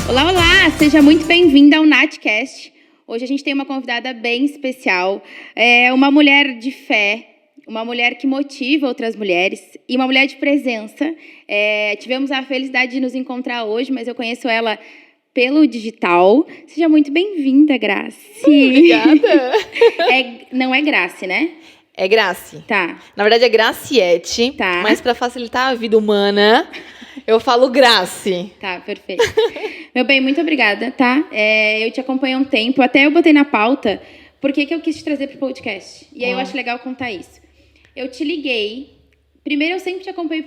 Olá, olá! Seja muito bem-vinda ao Natcast. Hoje a gente tem uma convidada bem especial, uma mulher de fé, uma mulher que motiva outras mulheres e uma mulher de presença. Tivemos a felicidade de nos encontrar hoje, mas eu conheço ela pelo digital. Seja muito bem-vinda, Grace. Obrigada. Não é Grace, né? É Grace. Tá. Na verdade é Graciete, Tá. mas para facilitar a vida humana, eu falo Grace. Tá, perfeito. Meu bem, muito obrigada, tá? Eu te acompanho há um tempo, até eu botei na pauta por que eu quis te trazer pro podcast. E aí eu acho legal contar isso. Eu te liguei. Primeiro, eu sempre te acompanho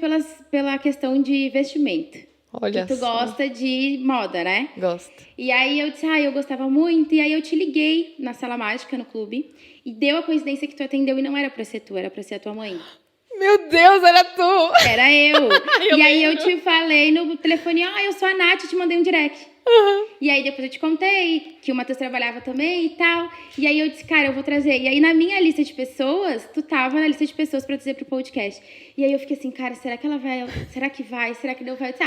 pela questão de vestimento. Olha que tu só. gosta de moda, né? Gosto. E aí eu disse, eu gostava muito. E aí eu te liguei na Sala Mágica, no clube. E deu a coincidência que tu atendeu e não era pra ser tu, era pra ser a tua mãe. Meu Deus, era tu! Era eu. E aí eu lembro. te falei no telefone, eu sou a Nath, te mandei um direct. Uhum. E aí depois eu te contei que o Matheus trabalhava também e tal. E aí eu disse, cara, eu vou trazer. E aí na minha lista de pessoas, tu tava na lista de pessoas pra trazer pro podcast. E aí eu fiquei assim, cara, será que ela vai? Será que vai? Será que não vai? Eu disse,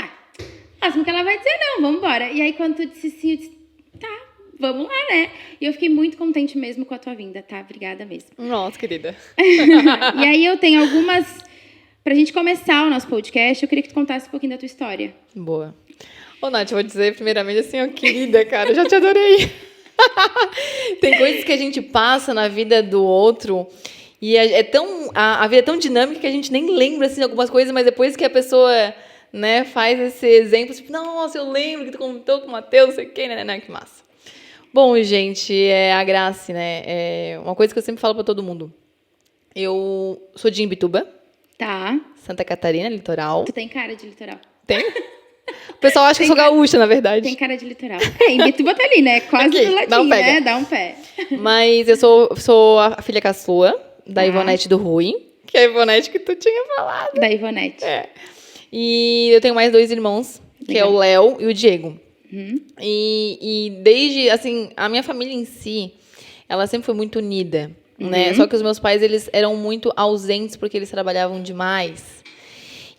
máximo que ela vai dizer não, vamos embora. E aí quando tu disse sim, eu disse, tá, vamos lá, né? E eu fiquei muito contente mesmo com a tua vinda, tá? Obrigada mesmo. Nossa, querida. E aí eu tenho algumas... Pra gente começar o nosso podcast, eu queria que tu contasse um pouquinho da tua história. Boa. Ô, Nath, eu vou dizer primeiramente assim, querida, cara, eu já te adorei. Tem coisas que a gente passa na vida do outro e a vida é tão dinâmica que a gente nem lembra assim, de algumas coisas, mas depois que a pessoa, né, faz esse exemplo, tipo, nossa, eu lembro que tu contou com o Matheus, não sei o quê, né, que massa. Bom, gente, a Grace, né, é uma coisa que eu sempre falo pra todo mundo. Eu sou de Imbituba. Tá. Santa Catarina, litoral. Tu tem cara de litoral. Tem? O pessoal acha que eu sou gaúcha, na verdade. Tem cara de litoral. Imbituba tá ali, né? Quase Aqui, do ladinho, dá um pega. né? Dá um pé. Mas eu sou a filha caçula da Ivonete do Rui, que é a Ivonete que tu tinha falado. Da Ivonete. E eu tenho mais 2 irmãos, que é o Léo e o Diego. E desde, assim, a minha família em si, ela sempre foi muito unida. Né? Só que os meus pais, eles eram muito ausentes porque eles trabalhavam demais.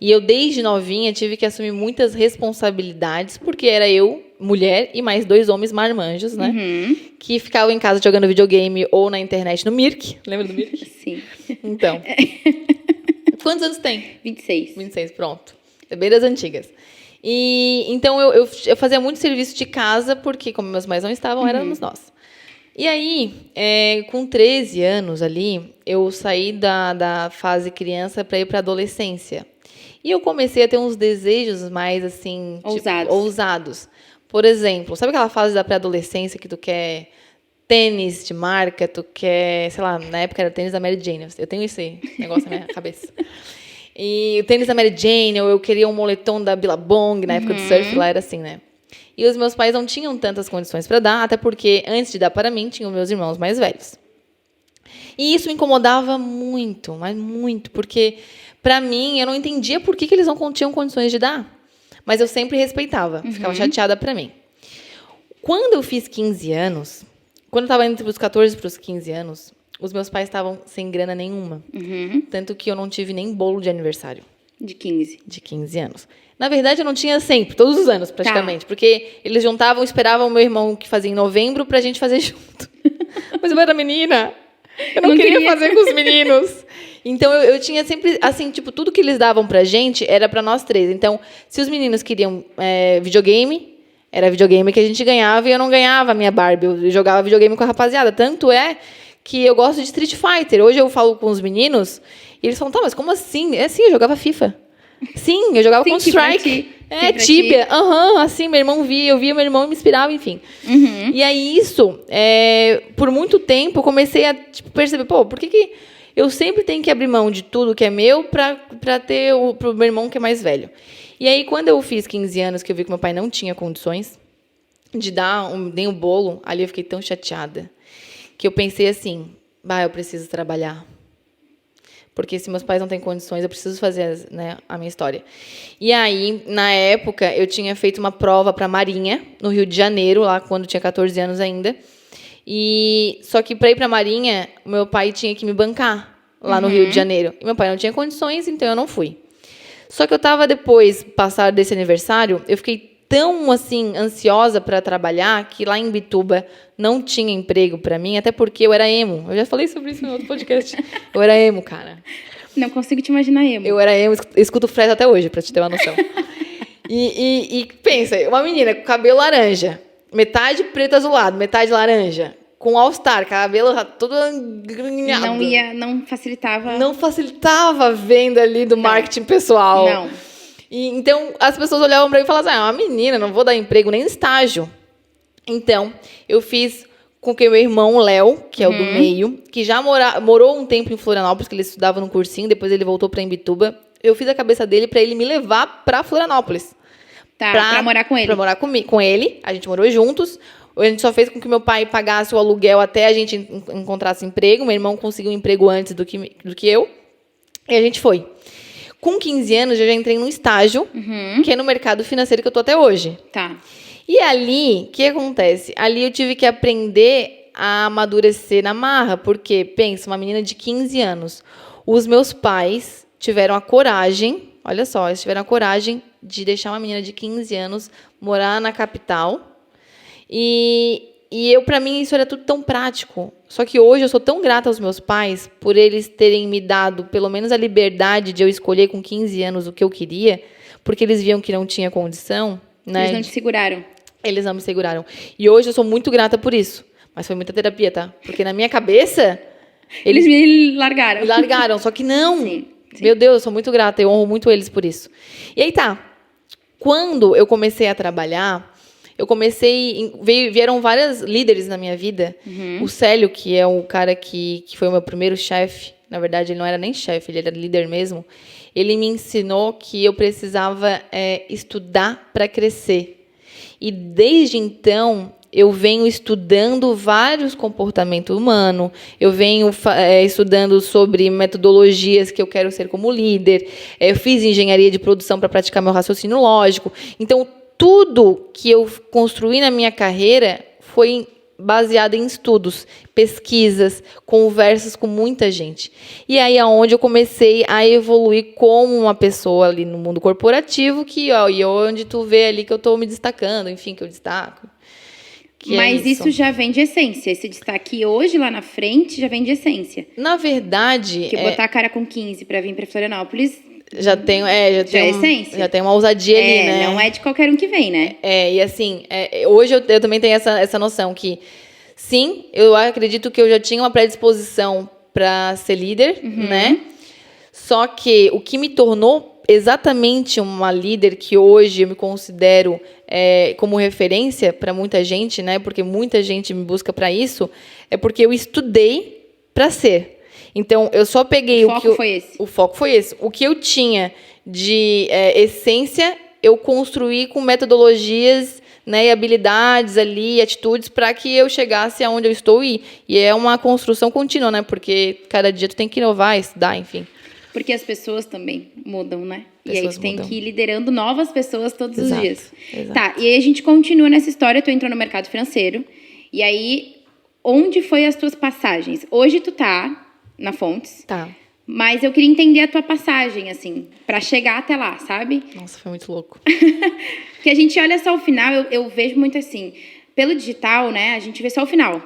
E eu, desde novinha, tive que assumir muitas responsabilidades, porque era eu, mulher, e mais 2 homens marmanjos, né? Que ficavam em casa jogando videogame ou na internet no Mirk. Lembra do Mirk? Sim. Então. Quantos anos tem? 26. 26, pronto. É bem das antigas. E então eu fazia muito serviço de casa, porque como meus pais não estavam, éramos nós. E aí, com 13 anos ali, eu saí da fase criança para ir para adolescência. E eu comecei a ter uns desejos mais, assim... ousados. Por exemplo, sabe aquela fase da pré-adolescência que tu quer tênis de marca, tu quer... Sei lá, na época era tênis da Mary Jane. Eu tenho esse negócio na minha cabeça. E o tênis da Mary Jane, ou eu queria um moletom da Billabong, na época do surf, lá era assim, né? E os meus pais não tinham tantas condições para dar, até porque, antes de dar para mim, tinham meus irmãos mais velhos. E isso me incomodava muito, mas muito, porque, para mim, eu não entendia por que eles não tinham condições de dar. Mas eu sempre respeitava, ficava chateada para mim. Quando eu fiz 15 anos, quando eu estava entre os 14 para os 15 anos, os meus pais estavam sem grana nenhuma. Tanto que eu não tive nem bolo de aniversário. De 15. De 15 anos. Na verdade, eu não tinha sempre, todos os anos, praticamente. Porque eles juntavam, esperavam o meu irmão que fazia em novembro pra gente fazer junto. Mas eu era menina. Eu não queria fazer com os meninos. Então, eu tinha sempre, assim, tipo, tudo que eles davam pra gente era pra nós 3. Então, se os meninos queriam videogame, era videogame que a gente ganhava e eu não ganhava a minha Barbie. Eu jogava videogame com a rapaziada. Tanto é que eu gosto de Street Fighter. Hoje eu falo com os meninos e eles falam, tá, mas como assim? Sim, eu jogava FIFA. Sim, eu jogava Counter-Strike. Tibia. Assim, meu irmão via, eu via meu irmão e me inspirava, enfim. E aí isso, por muito tempo, eu comecei a perceber, por que eu sempre tenho que abrir mão de tudo que é meu pra ter pro meu irmão que é mais velho. E aí, quando eu fiz 15 anos, que eu vi que meu pai não tinha condições de dar nem o bolo, ali eu fiquei tão chateada, que eu pensei assim, eu preciso trabalhar. Porque se meus pais não têm condições, eu preciso fazer, né, a minha história. E aí, na época, eu tinha feito uma prova para a Marinha, no Rio de Janeiro, lá quando eu tinha 14 anos ainda. Só que para ir para a Marinha, o meu pai tinha que me bancar lá no Rio de Janeiro. E meu pai não tinha condições, então eu não fui. Só que eu estava depois, passado desse aniversário, eu fiquei tão, assim, ansiosa para trabalhar, que lá em Bituba não tinha emprego para mim, até porque eu era emo. Eu já falei sobre isso no outro podcast. Eu era emo, cara. Não consigo te imaginar emo. Eu era emo, escuto Fresno até hoje, para te ter uma noção. E pensa, uma menina com cabelo laranja, metade preto azulado, metade laranja, com all-star, cabelo todo granhado. Não facilitava. Não facilitava a venda ali do marketing pessoal. Não. Então, as pessoas olhavam para mim e falavam assim, uma menina, não vou dar emprego nem estágio. Então, eu fiz com que meu irmão, Léo, que é o do meio, que já morou um tempo em Florianópolis, que ele estudava no cursinho, depois ele voltou para Imbituba, eu fiz a cabeça dele para ele me levar para Florianópolis. Tá, pra morar com ele. Pra morar com ele, a gente morou juntos. A gente só fez com que meu pai pagasse o aluguel até a gente encontrasse emprego. Meu irmão conseguiu um emprego antes do que eu. E a gente foi. Com 15 anos, eu já entrei num estágio, que é no mercado financeiro que eu tô até hoje. Tá. E ali, o que acontece? Ali eu tive que aprender a amadurecer na marra, porque, pensa, uma menina de 15 anos. Os meus pais tiveram a coragem, olha só, eles tiveram a coragem de deixar uma menina de 15 anos morar na capital. E para mim, isso era tudo tão prático. Só que hoje eu sou tão grata aos meus pais por eles terem me dado, pelo menos, a liberdade de eu escolher com 15 anos o que eu queria, porque eles viam que não tinha condição. Né? Eles não te seguraram. Eles não me seguraram. E hoje eu sou muito grata por isso. Mas foi muita terapia, tá? Porque na minha cabeça... Eles me largaram. Me largaram, só que não. Sim. Meu Deus, eu sou muito grata. Eu honro muito eles por isso. E aí tá. Quando eu comecei a trabalhar... Vieram vários líderes na minha vida. O Célio, que é o cara que foi o meu primeiro chefe, na verdade, ele não era nem chefe, ele era líder mesmo. Ele me ensinou que eu precisava estudar para crescer. E desde então, eu venho estudando vários comportamentos humanos, eu venho estudando sobre metodologias que eu quero ser como líder, eu fiz engenharia de produção para praticar meu raciocínio lógico. Então, tudo que eu construí na minha carreira foi baseado em estudos, pesquisas, conversas com muita gente. E aí é onde eu comecei a evoluir como uma pessoa ali no mundo corporativo, e onde tu vê ali que eu estou me destacando, enfim, que eu destaco. Mas isso já vem de essência. Esse destaque hoje, lá na frente, já vem de essência. Na verdade... Porque botar a cara com 15 para vir para Florianópolis... Já tem essência. Já tem uma ousadia ali, né? Não é de qualquer um que vem, né? E assim, hoje eu também tenho essa noção que, sim, eu acredito que eu já tinha uma predisposição para ser líder, né? Só que o que me tornou exatamente uma líder que hoje eu me considero como referência para muita gente, né? Porque muita gente me busca para isso, é porque eu estudei para ser. Então, eu só peguei o foco foi esse. O foco foi esse. O que eu tinha de essência, eu construí com metodologias, né, e habilidades ali, atitudes, para que eu chegasse aonde eu estou. E é uma construção contínua, né? Porque cada dia tu tem que inovar, estudar, enfim. Porque as pessoas também mudam, né? Pessoas e aí tu tem mudam. que ir liderando novas pessoas todos os dias. Exato. Tá, e aí a gente continua nessa história, tu entrou no mercado financeiro. E aí, onde foi as tuas passagens? Hoje tu tá na Fontes. Tá. Mas eu queria entender a tua passagem, assim, pra chegar até lá, sabe? Nossa, foi muito louco. Porque a gente olha só o final, eu vejo muito assim, pelo digital, né, a gente vê só o final.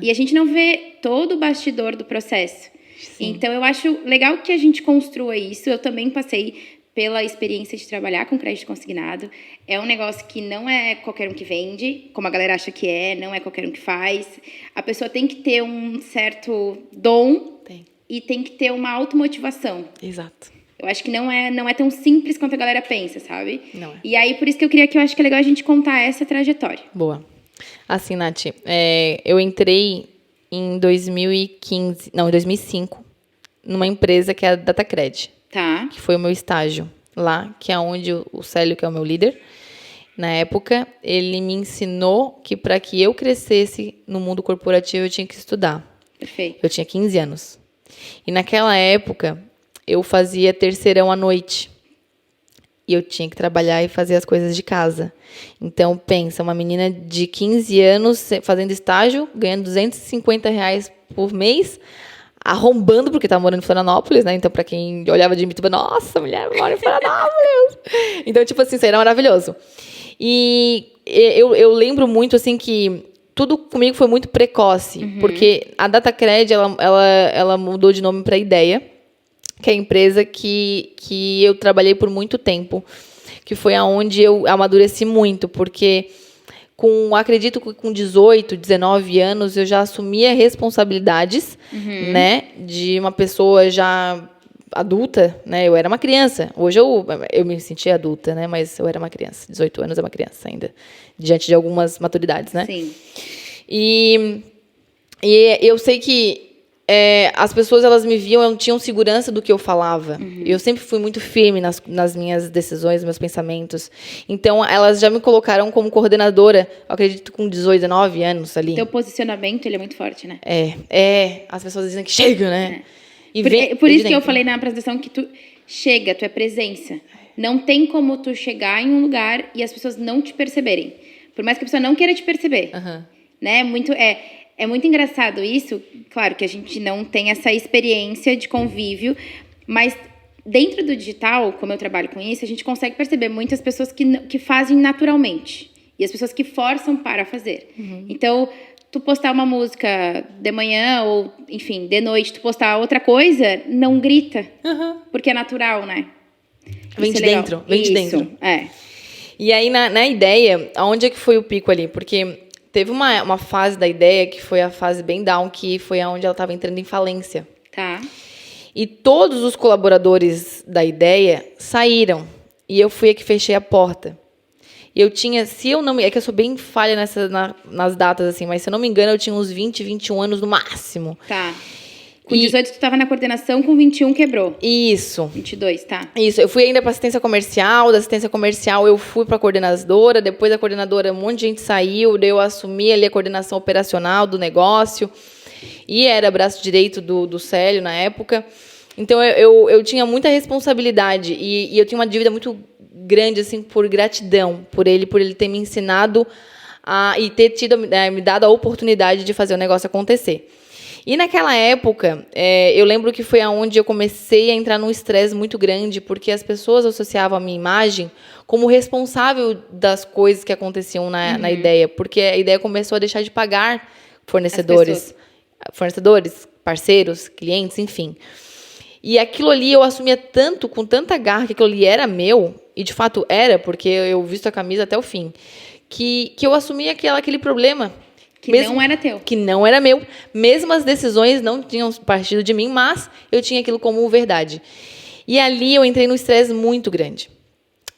E a gente não vê todo o bastidor do processo. Sim. Então, eu acho legal que a gente construa isso. Eu também passei pela experiência de trabalhar com crédito consignado. É um negócio que não é qualquer um que vende, como a galera acha que não é qualquer um que faz. A pessoa tem que ter um certo dom e tem que ter uma automotivação. Exato. Eu acho que não é tão simples quanto a galera pensa, sabe? Não é. E aí, por isso que eu acho que é legal a gente contar essa trajetória. Boa. Assim, Nath, eu entrei em 2005, numa empresa que é a Datacred. Tá. Que foi o meu estágio lá, que é onde o Célio, que é o meu líder, na época, ele me ensinou que para que eu crescesse no mundo corporativo, eu tinha que estudar. Perfeito. Eu tinha 15 anos. E naquela época, eu fazia terceirão à noite. e eu tinha que trabalhar e fazer as coisas de casa. Então, pensa, uma menina de 15 anos fazendo estágio, ganhando R$ 250 por mês, arrombando, porque estava morando em Florianópolis, né? Então, para quem olhava de Mituba, nossa, mulher mora em Florianópolis. Então, tipo assim, isso aí era maravilhoso. E eu lembro muito, assim, que tudo comigo foi muito precoce, porque a Datacred, ela mudou de nome para Ideia, que é a empresa que eu trabalhei por muito tempo, que foi aonde eu amadureci muito, porque acredito que com 18, 19 anos eu já assumia responsabilidades, né, de uma pessoa já adulta, né? Eu era uma criança. Hoje eu me senti adulta, né? Mas eu era uma criança. 18 anos é uma criança ainda, diante de algumas maturidades, né? Sim. E eu sei que as pessoas, elas me viam, elas tinham segurança do que eu falava. Eu sempre fui muito firme nas minhas decisões, meus pensamentos. Então, elas já me colocaram como coordenadora, eu acredito, com 18, 19 anos ali. Teu posicionamento, ele é muito forte, né? As pessoas dizem que chega, né? E por isso que eu falei na apresentação que tu chega, tu é presença. Não tem como tu chegar em um lugar e as pessoas não te perceberem. Por mais que a pessoa não queira te perceber. Né? É muito engraçado isso. Claro que a gente não tem essa experiência de convívio, mas dentro do digital, como eu trabalho com isso, a gente consegue perceber muitas pessoas que fazem naturalmente e as pessoas que forçam para fazer. Então, tu postar uma música de manhã ou, enfim, de noite, tu postar outra coisa, não grita, porque é natural, né? Vem de dentro, vem de dentro. É. E aí, na Ideia, aonde é que foi o pico ali? Porque teve uma fase da Ideia que foi a fase bem down, que foi aonde ela estava entrando em falência. Tá. E todos os colaboradores da Ideia saíram. E eu fui a que fechei a porta. E eu tinha, se eu não me... É que eu sou bem falha nas datas, assim, mas se eu não me engano, eu tinha uns 20, 21 anos no máximo. Tá. Com 18 tu estava na coordenação, com 21 quebrou. Isso. 22, tá. Isso, eu fui ainda para assistência comercial, da assistência comercial eu fui para a coordenadora, depois da coordenadora um monte de gente saiu, daí eu assumi ali a coordenação operacional do negócio, e era braço direito do Célio na época. Então eu tinha muita responsabilidade e eu tinha uma dívida muito grande, assim, por gratidão, por ele ter me ensinado e ter me dado a oportunidade de fazer o negócio acontecer. E naquela época, eu lembro que foi aonde eu comecei a entrar num estresse muito grande, porque as pessoas associavam a minha imagem como responsável das coisas que aconteciam na Ideia, porque a Ideia começou a deixar de pagar fornecedores, parceiros, clientes, enfim. E aquilo ali eu assumia tanto, com tanta garra, que aquilo ali era meu, e de fato era, porque eu visto a camisa até o fim, que eu assumia aquele problema. Não era teu. Que não era meu. Mesmo as decisões não tinham partido de mim, mas eu tinha aquilo como verdade. E ali eu entrei num estresse muito grande.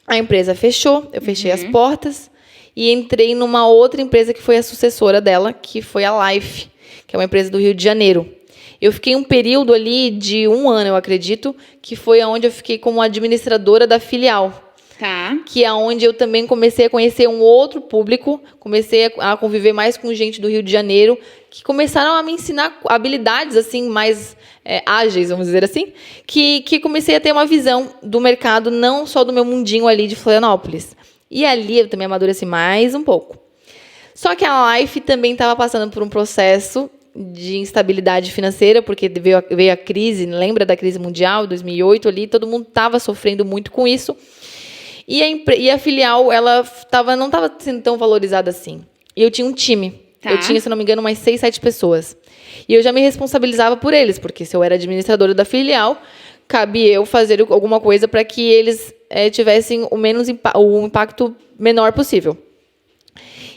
A empresa fechou, eu fechei as portas e entrei numa outra empresa que foi a sucessora dela, que foi a Life, que é uma empresa do Rio de Janeiro. Eu fiquei um período ali de 1 ano, eu acredito, que foi onde eu fiquei como administradora da filial. Tá. Que é onde eu também comecei a conhecer um outro público, comecei a conviver mais com gente do Rio de Janeiro, que começaram a me ensinar habilidades assim mais ágeis, vamos dizer assim, que comecei a ter uma visão do mercado, não só do meu mundinho ali de Florianópolis. E ali eu também amadureci mais um pouco. Só que a Life também estava passando por um processo de instabilidade financeira, porque veio a crise, lembra da crise mundial, 2008 ali, todo mundo estava sofrendo muito com isso. E a filial, ela não estava sendo tão valorizada assim. E eu tinha um time. Tá. Eu tinha, se não me engano, umas 6, 7 pessoas. E eu já me responsabilizava por eles, porque se eu era administradora da filial, cabe eu fazer alguma coisa para que eles tivessem o impacto menor possível.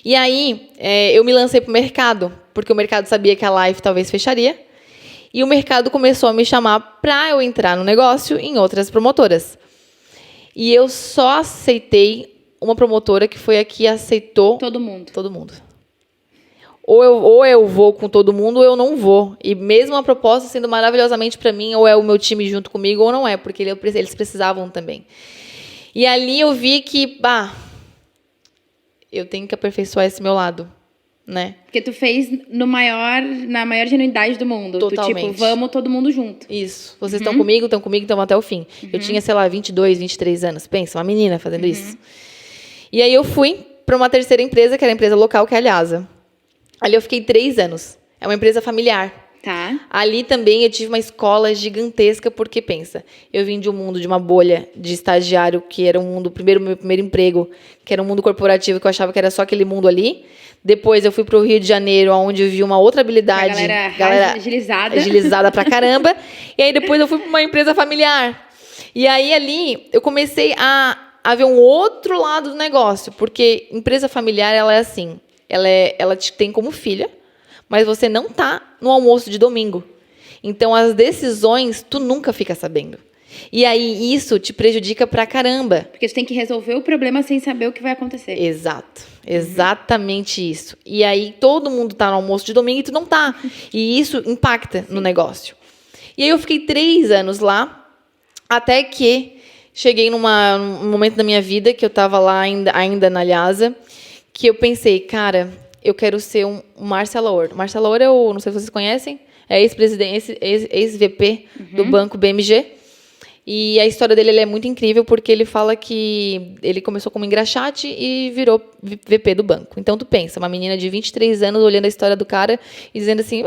E aí, eu me lancei para o mercado, porque o mercado sabia que a Life talvez fecharia. E o mercado começou a me chamar para eu entrar no negócio em outras promotoras. E eu só aceitei uma promotora que foi a que aceitou... Todo mundo. Todo mundo. Ou eu vou com todo mundo ou eu não vou. E mesmo a proposta sendo maravilhosamente para mim, ou é o meu time junto comigo ou não é, porque eles precisavam também. E ali eu vi que, eu tenho que aperfeiçoar esse meu lado. né? Porque tu fez na maior genuinidade do mundo. Totalmente. Tu, tipo, vamos todo mundo junto. Isso. Vocês estão comigo, então até o fim. Eu tinha, sei lá, 22, 23 anos. Pensa, uma menina fazendo isso. E aí eu fui para uma terceira empresa, que era a empresa local, que é a Lhasa. Ali eu fiquei 3 anos. É uma empresa familiar. Tá. Ali também eu tive uma escola gigantesca, porque, pensa, eu vim de um mundo, de uma bolha de estagiário, que era meu primeiro emprego, que era um mundo corporativo, que eu achava que era só aquele mundo ali. Depois eu fui para o Rio de Janeiro, onde eu vi uma outra habilidade. Galera agilizada. Agilizada pra caramba. E aí depois eu fui para uma empresa familiar. E aí ali eu comecei a ver um outro lado do negócio, porque empresa familiar, ela é assim, ela te tem como filha, mas você não tá no almoço de domingo. Então, as decisões, tu nunca fica sabendo. E aí, isso te prejudica pra caramba. Porque tu tem que resolver o problema sem saber o que vai acontecer. Exato. Exatamente isso. E aí, todo mundo tá no almoço de domingo e tu não tá. E isso impacta no negócio. E aí, eu fiquei 3 anos lá, até que cheguei num momento da minha vida, que eu tava lá ainda na Lhasa, que eu pensei, cara, eu quero ser um Marcelo Orr. Marcelo Orr é não sei se vocês conhecem, é ex-presidente, ex-VP do Banco BMG. E a história dele é muito incrível, porque ele fala que ele começou como engraxate e virou VP do banco. Então, tu pensa, uma menina de 23 anos olhando a história do cara e dizendo assim,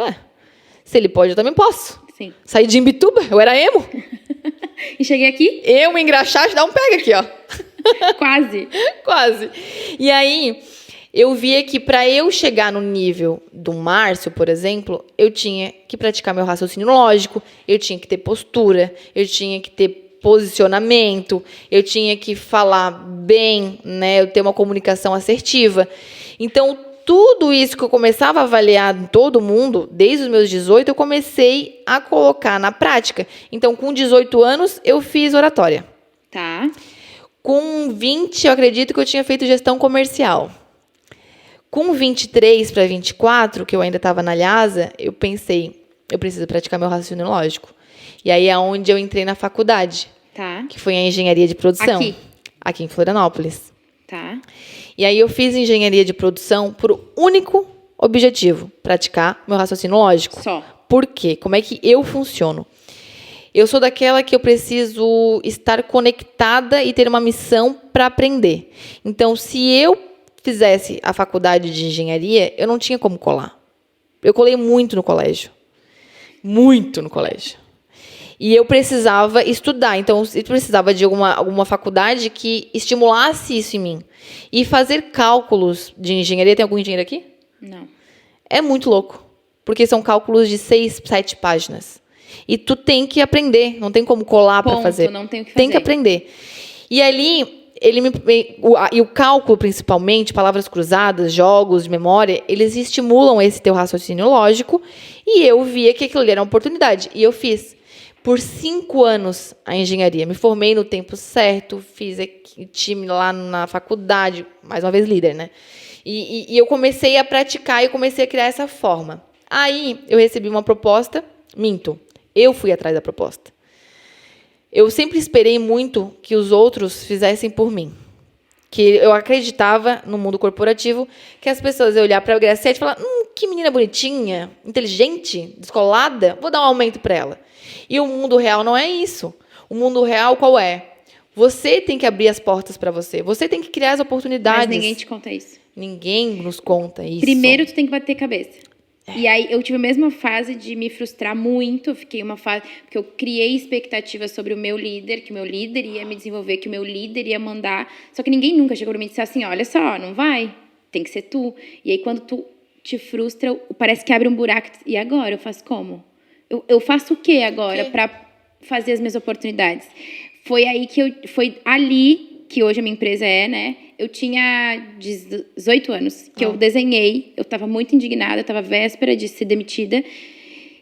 se ele pode, eu também posso. Sim. Saí de Imbituba, eu era emo. E cheguei aqui? Eu, engraxate, dá um pega aqui, ó. Quase. Quase. E aí, eu via que para eu chegar no nível do Márcio, por exemplo, eu tinha que praticar meu raciocínio lógico, eu tinha que ter postura, eu tinha que ter posicionamento, eu tinha que falar bem, né, eu ter uma comunicação assertiva. Então, tudo isso que eu começava a avaliar em todo mundo, desde os meus 18, eu comecei a colocar na prática. Então, com 18 anos, eu fiz oratória. Tá. Com 20, eu acredito que eu tinha feito gestão comercial. Com 23 para 24, que eu ainda estava na Lhasa, eu pensei, eu preciso praticar meu raciocínio lógico. E aí é onde eu entrei na faculdade, Tá. que foi a engenharia de produção. Aqui em Florianópolis. Tá. E aí eu fiz engenharia de produção por único objetivo, praticar meu raciocínio lógico. Só. Por quê? Como é que eu funciono? Eu sou daquela que eu preciso estar conectada e ter uma missão para aprender. Então, se eu fizesse a faculdade de engenharia, eu não tinha como colar. Eu colei muito no colégio. Muito no colégio. E eu precisava estudar. Então, eu precisava de alguma faculdade que estimulasse isso em mim. E fazer cálculos de engenharia... Tem algum engenheiro aqui? Não. É muito louco. Porque são cálculos de 6, 7 páginas. E tu tem que aprender. Não tem como colar para fazer. Não tem o que fazer. Tem que aprender. E ali... E o cálculo, principalmente, palavras cruzadas, jogos de memória, eles estimulam esse teu raciocínio lógico, e eu via que aquilo ali era uma oportunidade. E eu fiz, por 5 anos, a engenharia. Me formei no tempo certo, fiz time lá na faculdade, mais uma vez líder, né? E eu comecei a praticar e comecei a criar essa forma. Aí, eu recebi uma proposta, eu fui atrás da proposta. Eu sempre esperei muito que os outros fizessem por mim. Que eu acreditava no mundo corporativo que as pessoas iam olhar para a Graciete e falar, que menina bonitinha, inteligente, descolada, vou dar um aumento para ela. E o mundo real não é isso. O mundo real qual é? Você tem que abrir as portas para você. Você tem que criar as oportunidades. Mas ninguém te conta isso. Ninguém nos conta isso. Primeiro, tu tem que bater cabeça. E aí, eu tive a mesma fase de me frustrar muito. Eu fiquei uma fase... Porque eu criei expectativas sobre o meu líder, que o meu líder ia me desenvolver, que o meu líder ia mandar. Só que ninguém nunca chegou pra mim e disse assim, olha só, não vai, tem que ser tu. E aí, quando tu te frustra, parece que abre um buraco. E agora? Eu faço como? Eu faço o quê agora para fazer as minhas oportunidades? Foi ali que hoje a minha empresa é, né? Eu tinha 18 anos, que eu desenhei, eu estava muito indignada, eu estava véspera de ser demitida,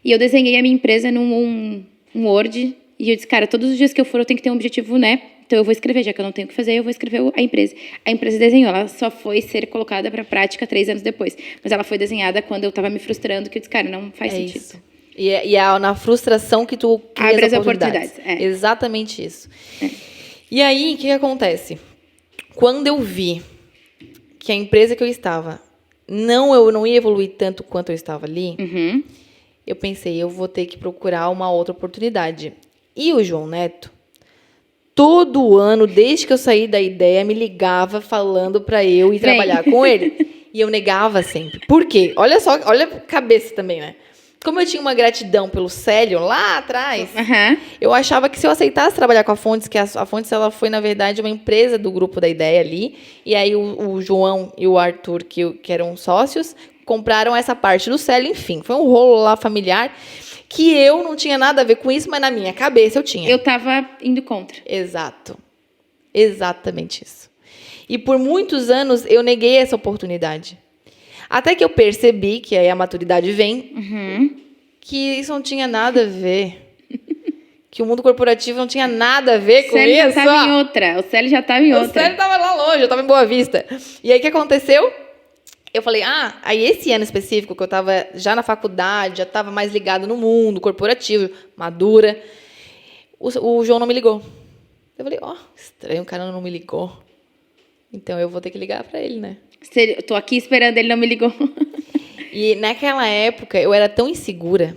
e eu desenhei a minha empresa num Word, e eu disse, cara, todos os dias que eu for eu tenho que ter um objetivo, né? Então eu vou escrever, já que eu não tenho o que fazer, eu vou escrever a empresa. A empresa desenhou, ela só foi ser colocada para prática 3 anos depois, mas ela foi desenhada quando eu estava me frustrando, que eu disse, cara, não faz sentido. Isso. E é na frustração que tu cria as oportunidades. Exatamente isso. E aí, o que acontece? Quando eu vi que a empresa que eu estava eu não ia evoluir tanto quanto eu estava ali, Uhum. eu pensei, eu vou ter que procurar uma outra oportunidade. E o João Neto, todo ano, desde que eu saí da ideia, me ligava falando para eu ir trabalhar com ele. E eu negava sempre. Por quê? Olha só, olha a cabeça também, né? Como eu tinha uma gratidão pelo Célio lá atrás, eu achava que se eu aceitasse trabalhar com a Fontes, que a Fontes ela foi, na verdade, uma empresa do grupo da ideia ali, e aí o João e o Arthur, que eram sócios, compraram essa parte do Célio, enfim, foi um rolo lá familiar, que eu não tinha nada a ver com isso, mas na minha cabeça eu tinha. Eu tava indo contra. Exato. Exatamente isso. E por muitos anos eu neguei essa oportunidade. Até que eu percebi, que aí a maturidade vem, que isso não tinha nada a ver. Que o mundo corporativo não tinha nada a ver com isso. O Célio já estava em outra. O Célio já estava em outra. O Célio estava lá longe, eu estava em Boa Vista. E aí o que aconteceu? Eu falei, aí esse ano específico, que eu estava já na faculdade, já estava mais ligado no mundo corporativo, madura, o João não me ligou. Eu falei, estranho, o cara não me ligou. Então eu vou ter que ligar para ele, né? Eu tô aqui esperando, ele não me ligou. E naquela época eu era tão insegura,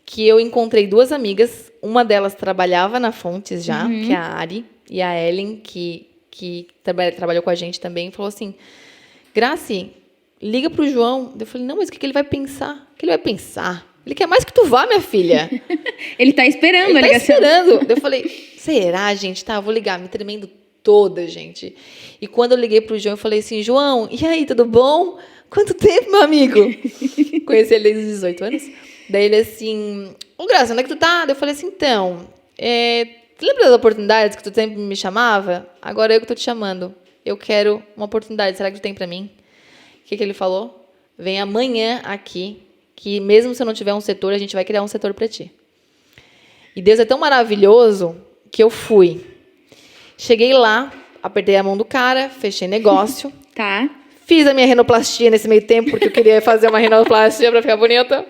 que eu encontrei duas amigas. Uma delas trabalhava na Fontes já, que é a Ari, e a Ellen, que trabalhou com a gente também, falou assim, Graci, liga pro João. Eu falei, não, mas o que ele vai pensar? O que ele vai pensar? Ele quer mais que tu vá, minha filha. Ele tá esperando a ligação. Ele tá esperando. Eu falei, será, gente? Tá, eu vou ligar, me tremendo toda, gente. E quando eu liguei pro João, eu falei assim, João, e aí, tudo bom? Quanto tempo, meu amigo? Conheci ele desde os 18 anos. Daí ele assim, Graça, onde é que tu tá? Daí eu falei assim, então, tu lembra das oportunidades que tu sempre me chamava? Agora eu que tô te chamando. Eu quero uma oportunidade, será que tu tem pra mim? O que ele falou? Vem amanhã aqui, que mesmo se eu não tiver um setor, a gente vai criar um setor pra ti. E Deus é tão maravilhoso que eu fui. Cheguei lá, apertei a mão do cara, fechei negócio. Tá. Fiz a minha rinoplastia nesse meio tempo, porque eu queria fazer uma rinoplastia pra ficar bonita.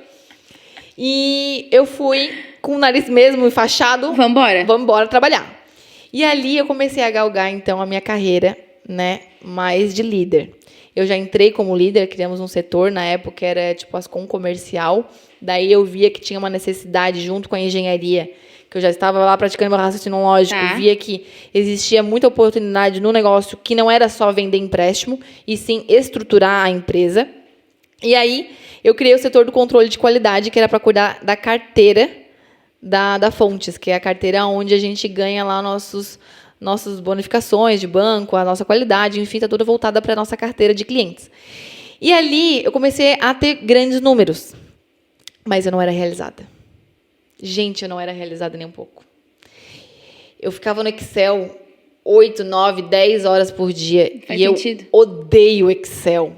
E eu fui com o nariz mesmo enfaixado. Vamos embora trabalhar. E ali eu comecei a galgar, então, a minha carreira, né, mais de líder. Eu já entrei como líder, criamos um setor, na época era tipo Ascom comercial. Daí eu via que tinha uma necessidade junto com a engenharia, que eu já estava lá praticando meu raciocínio lógico, via que existia muita oportunidade no negócio, que não era só vender empréstimo, e sim estruturar a empresa. E aí eu criei o setor do controle de qualidade, que era para cuidar da carteira da Fontes, que é a carteira onde a gente ganha lá nossas bonificações de banco, a nossa qualidade, enfim, está toda voltada para a nossa carteira de clientes. E ali eu comecei a ter grandes números, mas eu não era realizada. Gente, eu não era realizada nem um pouco. Eu ficava no Excel 8, 9, 10 horas por dia. Faz e sentido. Eu odeio Excel.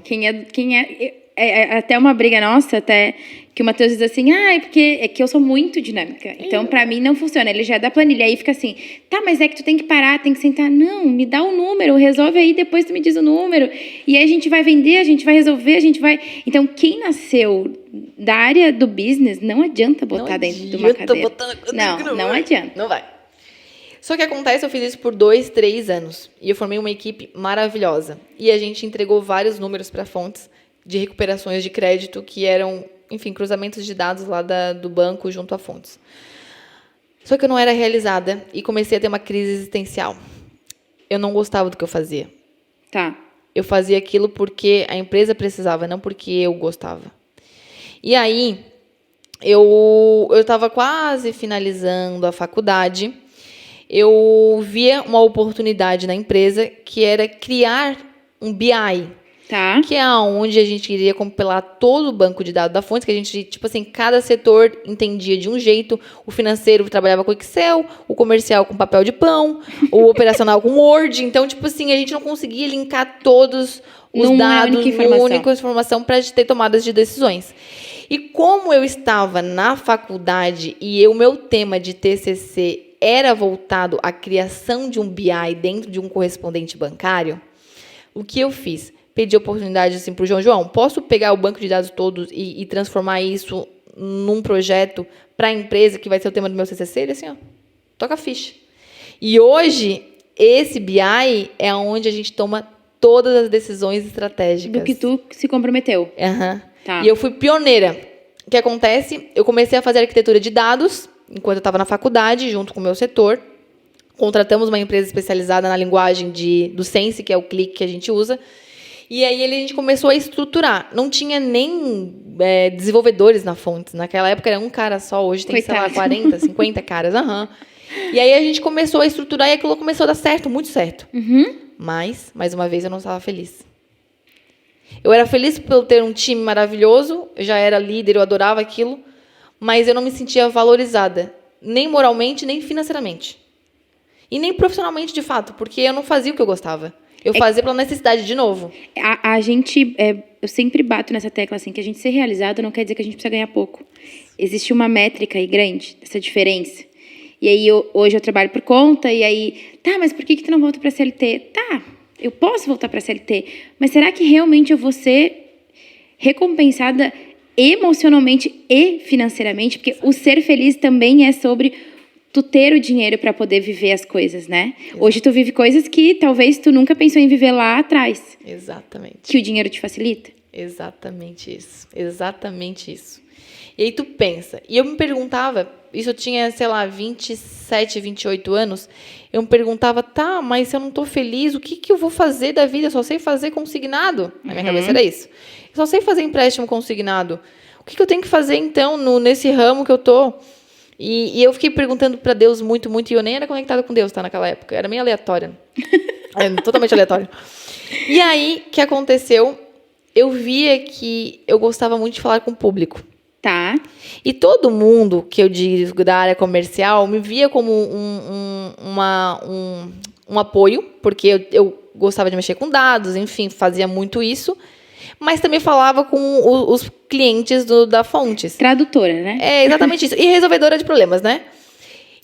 É até uma briga nossa, até que o Matheus diz assim, é que eu sou muito dinâmica. Então, pra mim, não funciona. Ele já dá planilha. Aí fica assim, tá, mas é que tu tem que parar, tem que sentar. Não, me dá o número, resolve aí, depois tu me diz o número. E aí a gente vai vender, a gente vai resolver, a gente vai... Então, quem nasceu da área do business, não adianta botar dentro de uma cadeira. Não adianta. Não vai. Só que acontece, eu fiz isso por 2, 3 anos. E eu formei uma equipe maravilhosa. E a gente entregou vários números para Fontes de recuperações de crédito, que eram, enfim, cruzamentos de dados lá do banco junto à Fontes. Só que eu não era realizada e comecei a ter uma crise existencial. Eu não gostava do que eu fazia. Tá. Eu fazia aquilo porque a empresa precisava, não porque eu gostava. E aí, eu estava quase finalizando a faculdade. Eu via uma oportunidade na empresa que era criar um BI, Tá. que é onde a gente iria compilar todo o banco de dados da Fontes, que a gente, tipo assim, cada setor entendia de um jeito, o financeiro trabalhava com Excel, o comercial com papel de pão, o operacional com Word, então, tipo assim, a gente não conseguia linkar todos os dados numa única informação para ter tomadas de decisões. E como eu estava na faculdade e o meu tema de TCC era voltado à criação de um BI dentro de um correspondente bancário, o que eu fiz? Pedi oportunidade assim, para o João, posso pegar o banco de dados todos e transformar isso num projeto para a empresa que vai ser o tema do meu TCC? Ele assim, toca a ficha. E hoje, esse BI é onde a gente toma todas as decisões estratégicas. Do que tu se comprometeu. Aham. Tá. E eu fui pioneira. O que acontece? Eu comecei a fazer arquitetura de dados enquanto eu estava na faculdade, junto com o meu setor. Contratamos uma empresa especializada na linguagem do Sense, que é o clique que a gente usa. E aí a gente começou a estruturar. Não tinha nem desenvolvedores na Fontes. Naquela época era um cara só, hoje tem, sei lá, 40, 50 caras. Aham. E aí a gente começou a estruturar e aquilo começou a dar certo, muito certo. Mas, mais uma vez, eu não estava feliz. Eu era feliz por ter um time maravilhoso, eu já era líder, eu adorava aquilo, mas eu não me sentia valorizada, nem moralmente, nem financeiramente. E nem profissionalmente, de fato, porque eu não fazia o que eu gostava. Eu fazia pela necessidade, de novo. A gente, eu sempre bato nessa tecla, assim, que a gente ser realizado não quer dizer que a gente precisa ganhar pouco. Existe uma métrica aí grande, essa diferença. E aí, hoje eu trabalho por conta, e aí, tá, mas por que tu não volta pra CLT? Tá, eu posso voltar pra CLT, mas será que realmente eu vou ser recompensada emocionalmente e financeiramente? Porque o ser feliz também é sobre tu ter o dinheiro para poder viver as coisas, né? Hoje tu vive coisas que talvez tu nunca pensou em viver lá atrás. Exatamente. Que o dinheiro te facilita. Exatamente isso. Exatamente isso. E aí tu pensa. E eu me perguntava, isso eu tinha, sei lá, 27, 28 anos, eu me perguntava, tá, mas se eu não tô feliz, o que eu vou fazer da vida? Eu só sei fazer consignado. Na minha cabeça era isso. Eu só sei fazer empréstimo consignado. O que eu tenho que fazer, então, nesse ramo que eu tô? E eu fiquei perguntando para Deus muito, muito, e eu nem era conectada com Deus, tá, naquela época. Era meio aleatória. Totalmente aleatório. E aí, o que aconteceu? Eu via que eu gostava muito de falar com o público. Tá. E todo mundo que eu digo da área comercial me via como um apoio, porque eu gostava de mexer com dados, enfim, fazia muito isso, mas também falava com os clientes da Fontes. Tradutora, né? É, exatamente isso. E resolvedora de problemas, né?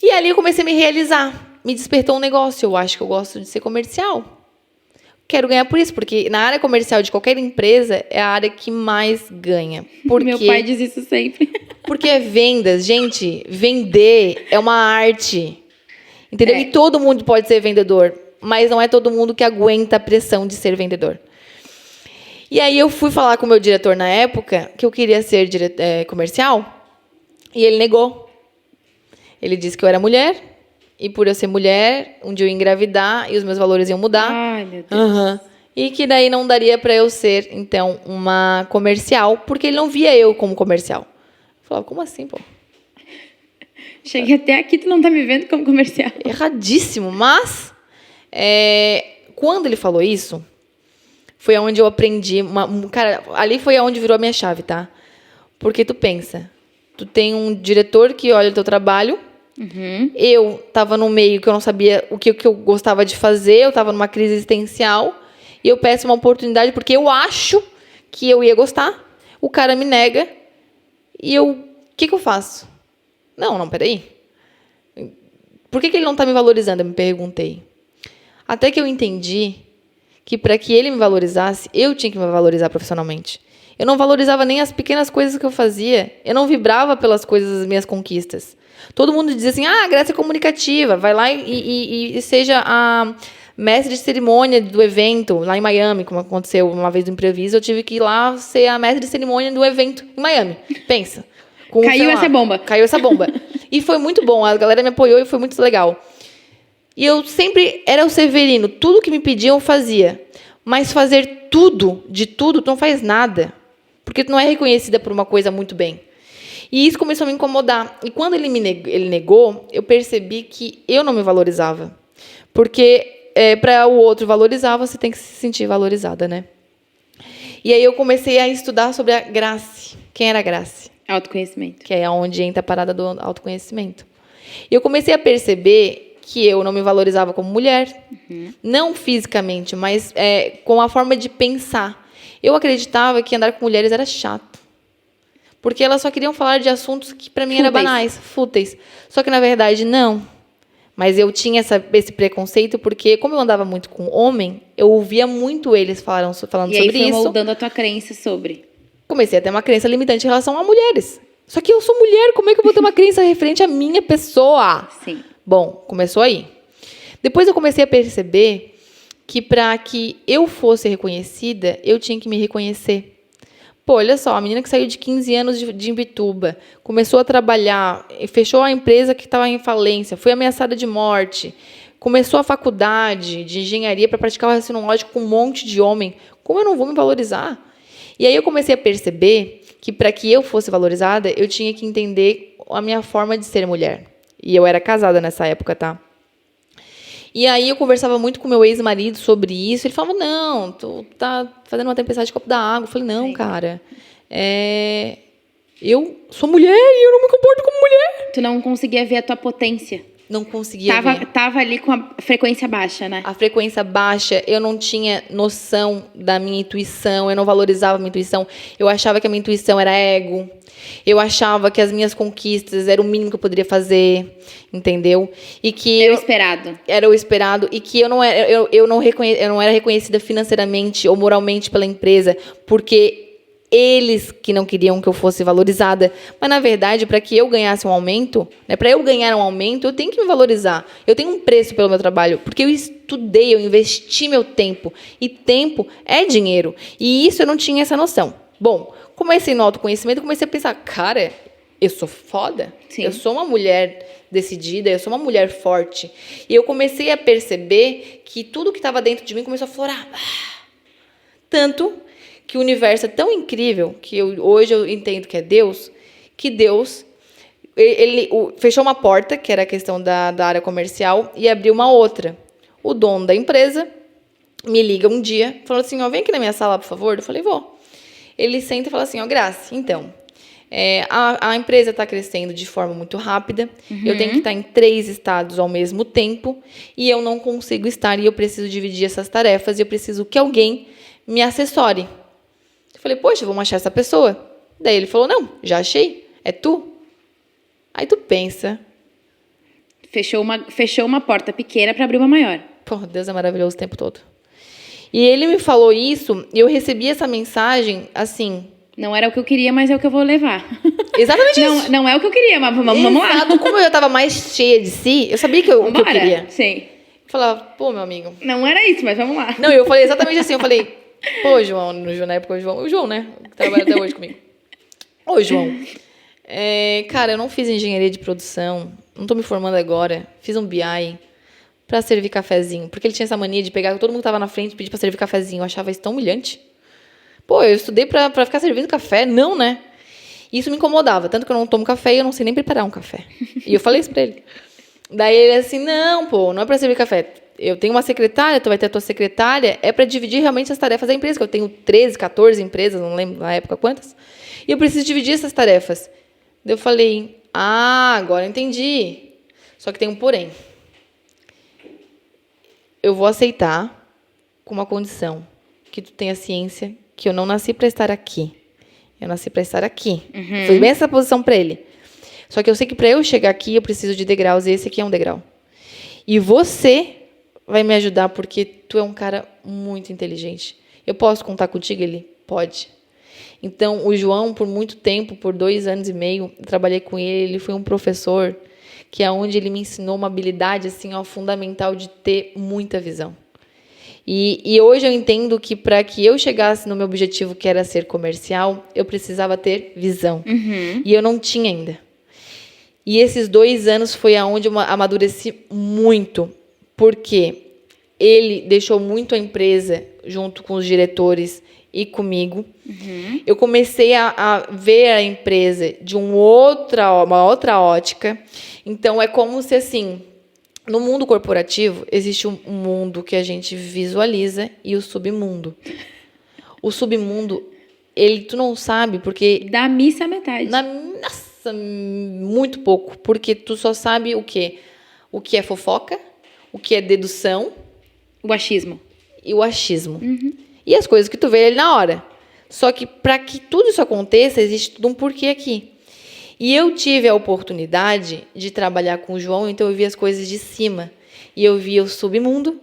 E ali eu comecei a me realizar. Me despertou um negócio. Eu acho que eu gosto de ser comercial. Quero ganhar por isso, porque na área comercial de qualquer empresa é a área que mais ganha. Porque, meu pai diz isso sempre. Porque é vendas. Gente, vender é uma arte. Entendeu? E todo mundo pode ser vendedor, mas não é todo mundo que aguenta a pressão de ser vendedor. E aí eu fui falar com o meu diretor na época que eu queria ser comercial e ele negou. Ele disse que eu era mulher e por eu ser mulher, um dia eu ia engravidar e os meus valores iam mudar. Ai, meu Deus. E que daí não daria para eu ser, então, uma comercial, porque ele não via eu como comercial. Eu falava, como assim, pô? Cheguei até aqui, tu não tá me vendo como comercial. Erradíssimo, mas quando ele falou isso, foi onde eu aprendi... Cara, ali foi onde virou a minha chave, tá? Porque tu pensa, tu tem um diretor que olha o teu trabalho, eu estava no meio que eu não sabia o que eu gostava de fazer, eu estava numa crise existencial, e eu peço uma oportunidade porque eu acho que eu ia gostar, o cara me nega, e o que eu faço? Não, peraí. Por que ele não está me valorizando? Eu me perguntei. Até que eu entendi que para que ele me valorizasse, eu tinha que me valorizar profissionalmente. Eu não valorizava nem as pequenas coisas que eu fazia. Eu não vibrava pelas coisas das minhas conquistas. Todo mundo dizia assim, a Grécia é comunicativa, vai lá e seja a mestre de cerimônia do evento, lá em Miami, como aconteceu uma vez no imprevisto, eu tive que ir lá ser a mestre de cerimônia do evento em Miami. Pensa. Caiu essa bomba. Caiu essa bomba. E foi muito bom, a galera me apoiou e foi muito legal. E eu sempre era o Severino, tudo que me pediam eu fazia. Mas fazer tudo, de tudo, tu não faz nada. Porque tu não é reconhecida por uma coisa muito bem. E isso começou a me incomodar. E quando ele negou, eu percebi que eu não me valorizava. Porque para o outro valorizar, você tem que se sentir valorizada, né? E aí eu comecei a estudar sobre a Grace. Quem era a Grace? Autoconhecimento. Que é onde entra a parada do autoconhecimento. E eu comecei a perceber que eu não me valorizava como mulher. Não fisicamente, mas com a forma de pensar. Eu acreditava que andar com mulheres era chato. Porque elas só queriam falar de assuntos que para mim eram banais, fúteis. Só que, na verdade, não. Mas eu tinha esse preconceito porque, como eu andava muito com homem, eu ouvia muito eles falando sobre isso. E aí foi moldando a tua crença sobre. Comecei a ter uma crença limitante em relação a mulheres. Só que eu sou mulher, como é que eu vou ter uma crença referente à minha pessoa? Sim. Bom, começou aí. Depois eu comecei a perceber que para que eu fosse reconhecida, eu tinha que me reconhecer. Pô, olha só, a menina que saiu de 15 anos de Imbituba, começou a trabalhar, fechou a empresa que estava em falência, foi ameaçada de morte, começou a faculdade de engenharia para praticar o raciocínio lógico com um monte de homem. Como eu não vou me valorizar? E aí eu comecei a perceber que para que eu fosse valorizada, eu tinha que entender a minha forma de ser mulher. E eu era casada nessa época, tá? E aí eu conversava muito com meu ex-marido sobre isso. Ele falava, não, tu tá fazendo uma tempestade de copo da água. Eu falei, não, cara, eu sou mulher e eu não me comporto como mulher. Tu não conseguia ver a tua potência. Não conseguia ver. Tava ali com a frequência baixa, né? A frequência baixa, eu não tinha noção da minha intuição, eu não valorizava a minha intuição. Eu achava que a minha intuição era ego. Eu achava que as minhas conquistas eram o mínimo que eu poderia fazer, entendeu? E que Era o esperado. Era o esperado e que eu não era reconhecida financeiramente ou moralmente pela empresa, porque eles que não queriam que eu fosse valorizada. Mas, na verdade, para que eu ganhasse um aumento, né, para eu ganhar um aumento, eu tenho que me valorizar. Eu tenho um preço pelo meu trabalho, porque eu estudei, eu investi meu tempo. E tempo é dinheiro. E isso eu não tinha essa noção. Bom, comecei no autoconhecimento, comecei a pensar, cara, eu sou foda. Sim. Eu sou uma mulher decidida, eu sou uma mulher forte. E eu comecei a perceber que tudo que estava dentro de mim começou a florar. Tanto que o universo é tão incrível, que hoje eu entendo que é Deus, que Deus ele fechou uma porta, que era a questão da área comercial, e abriu uma outra. O dono da empresa me liga um dia, falou assim, ó, vem aqui na minha sala, por favor. Eu falei, vou. Ele senta e fala assim, ó, Grace, então, a empresa está crescendo de forma muito rápida, eu tenho que estar em 3 estados ao mesmo tempo, e eu não consigo estar, e eu preciso dividir essas tarefas, e eu preciso que alguém me assessore. Eu falei, poxa, vamos achar essa pessoa. Daí ele falou, não, já achei, é tu. Aí tu pensa. Fechou uma porta pequena para abrir uma maior. Pô, Deus é maravilhoso o tempo todo. E ele me falou isso, e eu recebi essa mensagem assim. Não era o que eu queria, mas é o que eu vou levar. Exatamente isso. Não é o que eu queria, mas vamos lá. Exato, como eu já estava mais cheia de si, eu sabia o que eu queria. Sim. Eu falava, pô, meu amigo. Não era isso, mas vamos lá. Não, eu falei exatamente assim, eu falei, pô, João, na época o João, né? Que trabalha até hoje comigo. Ô, João, cara, eu não fiz engenharia de produção, não tô me formando agora, fiz um BI pra servir cafezinho, porque ele tinha essa mania de pegar, todo mundo tava na frente e pedir pra servir cafezinho, eu achava isso tão humilhante. Pô, eu estudei pra ficar servindo café, não, né? Isso me incomodava, tanto que eu não tomo café e eu não sei nem preparar um café. E eu falei isso pra ele. Daí ele assim, não, pô, não é pra servir café. Eu tenho uma secretária, tu vai ter a tua secretária, é para dividir realmente as tarefas da empresa, que eu tenho 13, 14 empresas, não lembro na época quantas, e eu preciso dividir essas tarefas. Daí eu falei, agora eu entendi. Só que tem um porém. Eu vou aceitar com uma condição, que tu tenha ciência que eu não nasci para estar aqui. Eu nasci para estar aqui. Foi bem essa posição para ele. Só que eu sei que para eu chegar aqui, eu preciso de degraus, e esse aqui é um degrau. E você vai me ajudar, porque tu é um cara muito inteligente. Eu posso contar contigo? Ele pode. Então, o João, por muito tempo, por 2 anos e meio, eu trabalhei com ele, ele foi um professor, que é onde ele me ensinou uma habilidade assim, ó, fundamental de ter muita visão. E hoje eu entendo que para que eu chegasse no meu objetivo, que era ser comercial, eu precisava ter visão. E eu não tinha ainda. E esses 2 anos foi aonde eu amadureci muito, porque ele deixou muito a empresa junto com os diretores e comigo. Eu comecei a ver a empresa de uma outra ótica. Então, é como se, assim, no mundo corporativo, existe um mundo que a gente visualiza e o submundo. O submundo, tu não sabe, porque... Da missa à metade. Nossa, muito pouco. Porque tu só sabe o quê? O que é fofoca, o que é dedução. O achismo. E o achismo. E as coisas que tu vê ali na hora. Só que para que tudo isso aconteça, existe tudo um porquê aqui. E eu tive a oportunidade de trabalhar com o João, então eu via as coisas de cima. E eu via o submundo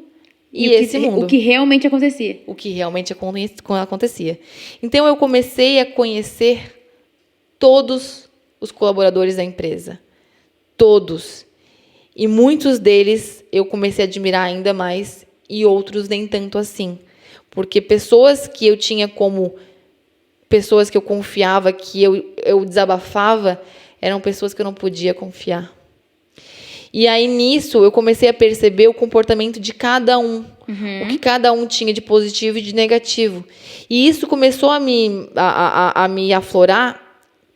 e esse mundo. O que realmente acontecia. O que realmente acontecia. Então eu comecei a conhecer todos os colaboradores da empresa. Todos. E muitos deles eu comecei a admirar ainda mais e outros nem tanto assim. Porque pessoas que eu tinha como pessoas que eu confiava, que eu desabafava, eram pessoas que eu não podia confiar. E aí, nisso, eu comecei a perceber o comportamento de cada um. O que cada um tinha de positivo e de negativo. E isso começou a me aflorar,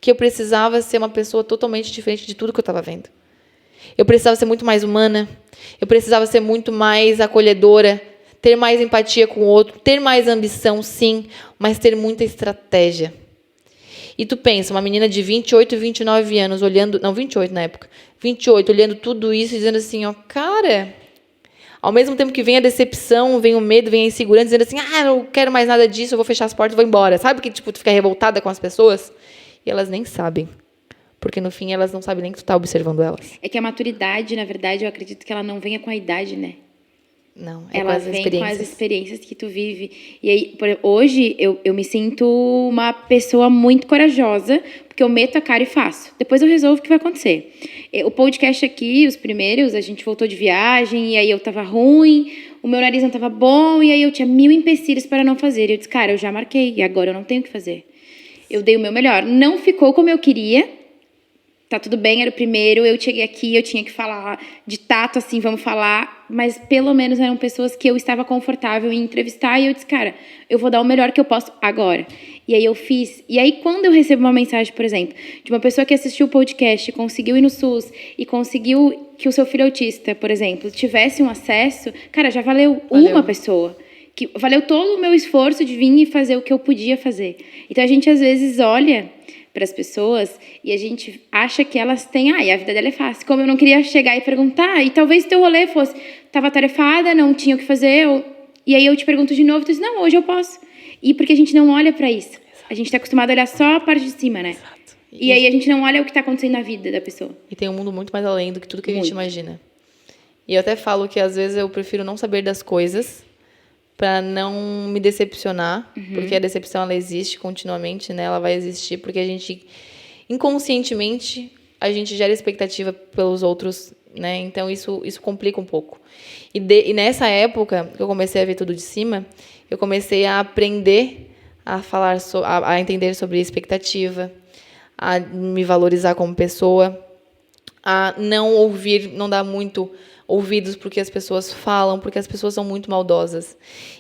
que eu precisava ser uma pessoa totalmente diferente de tudo que eu estava vendo. Eu precisava ser muito mais humana. Eu precisava ser muito mais acolhedora. Ter mais empatia com o outro. Ter mais ambição, sim. Mas ter muita estratégia. E tu pensa, uma menina de 28, 29 anos olhando... Não, 28 na época. 28, olhando tudo isso e dizendo assim, ó, cara... Ao mesmo tempo que vem a decepção, vem o medo, vem a insegurança, dizendo assim, não quero mais nada disso, eu vou fechar as portas e vou embora. Sabe que tipo, tu fica revoltada com as pessoas? E elas nem sabem. Porque no fim elas não sabem nem que tu tá observando elas. É que a maturidade, na verdade, eu acredito que ela não venha com a idade, né? Não, ela vem com as experiências que tu vive. E aí, hoje, eu me sinto uma pessoa muito corajosa, porque eu meto a cara e faço. Depois eu resolvo o que vai acontecer. O podcast aqui, os primeiros, a gente voltou de viagem, e aí eu tava ruim, o meu nariz não tava bom, e aí eu tinha 1000 empecilhos para não fazer. E eu disse, cara, eu já marquei, e agora eu não tenho o que fazer. Eu dei o meu melhor. Não ficou como eu queria. Tá tudo bem, era o primeiro, eu cheguei aqui, eu tinha que falar de tato, assim, vamos falar, mas pelo menos eram pessoas que eu estava confortável em entrevistar, e eu disse, cara, eu vou dar o melhor que eu posso agora. E aí eu fiz, e aí quando eu recebo uma mensagem, por exemplo, de uma pessoa que assistiu o podcast, conseguiu ir no SUS, e conseguiu que o seu filho autista, por exemplo, tivesse um acesso, cara, já valeu. Uma pessoa. Que valeu todo o meu esforço de vir e fazer o que eu podia fazer. Então a gente às vezes olha para as pessoas e a gente acha que elas têm, e a vida dela é fácil. Como eu não queria chegar e perguntar, e talvez teu rolê fosse, estava atarefada, não tinha o que fazer, e aí eu te pergunto de novo, tu diz, não, hoje eu posso. E porque a gente não olha para isso. A gente está acostumado a olhar só a parte de cima, né? Exato. E aí a gente não olha o que está acontecendo na vida da pessoa. E tem um mundo muito mais além do que tudo que a gente imagina. E eu até falo que às vezes eu prefiro não saber das coisas para não me decepcionar, porque a decepção ela existe continuamente, né? Ela vai existir porque a gente inconscientemente a gente gera expectativa pelos outros, né? Então isso complica um pouco. E nessa época que eu comecei a ver tudo de cima, eu comecei a aprender a falar a entender sobre expectativa, a me valorizar como pessoa, a não ouvir, não dar muito ouvidos porque as pessoas falam, porque as pessoas são muito maldosas.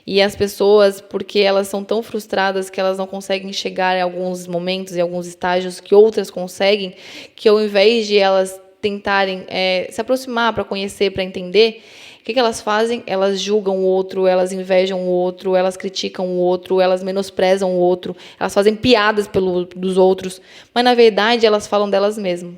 E as pessoas, porque elas são tão frustradas que elas não conseguem chegar em alguns momentos, em alguns estágios que outras conseguem, que ao invés de elas tentarem se aproximar para conhecer, para entender, o que elas fazem? Elas julgam o outro, elas invejam o outro, elas criticam o outro, elas menosprezam o outro, elas fazem piadas dos outros, mas, na verdade, elas falam delas mesmas.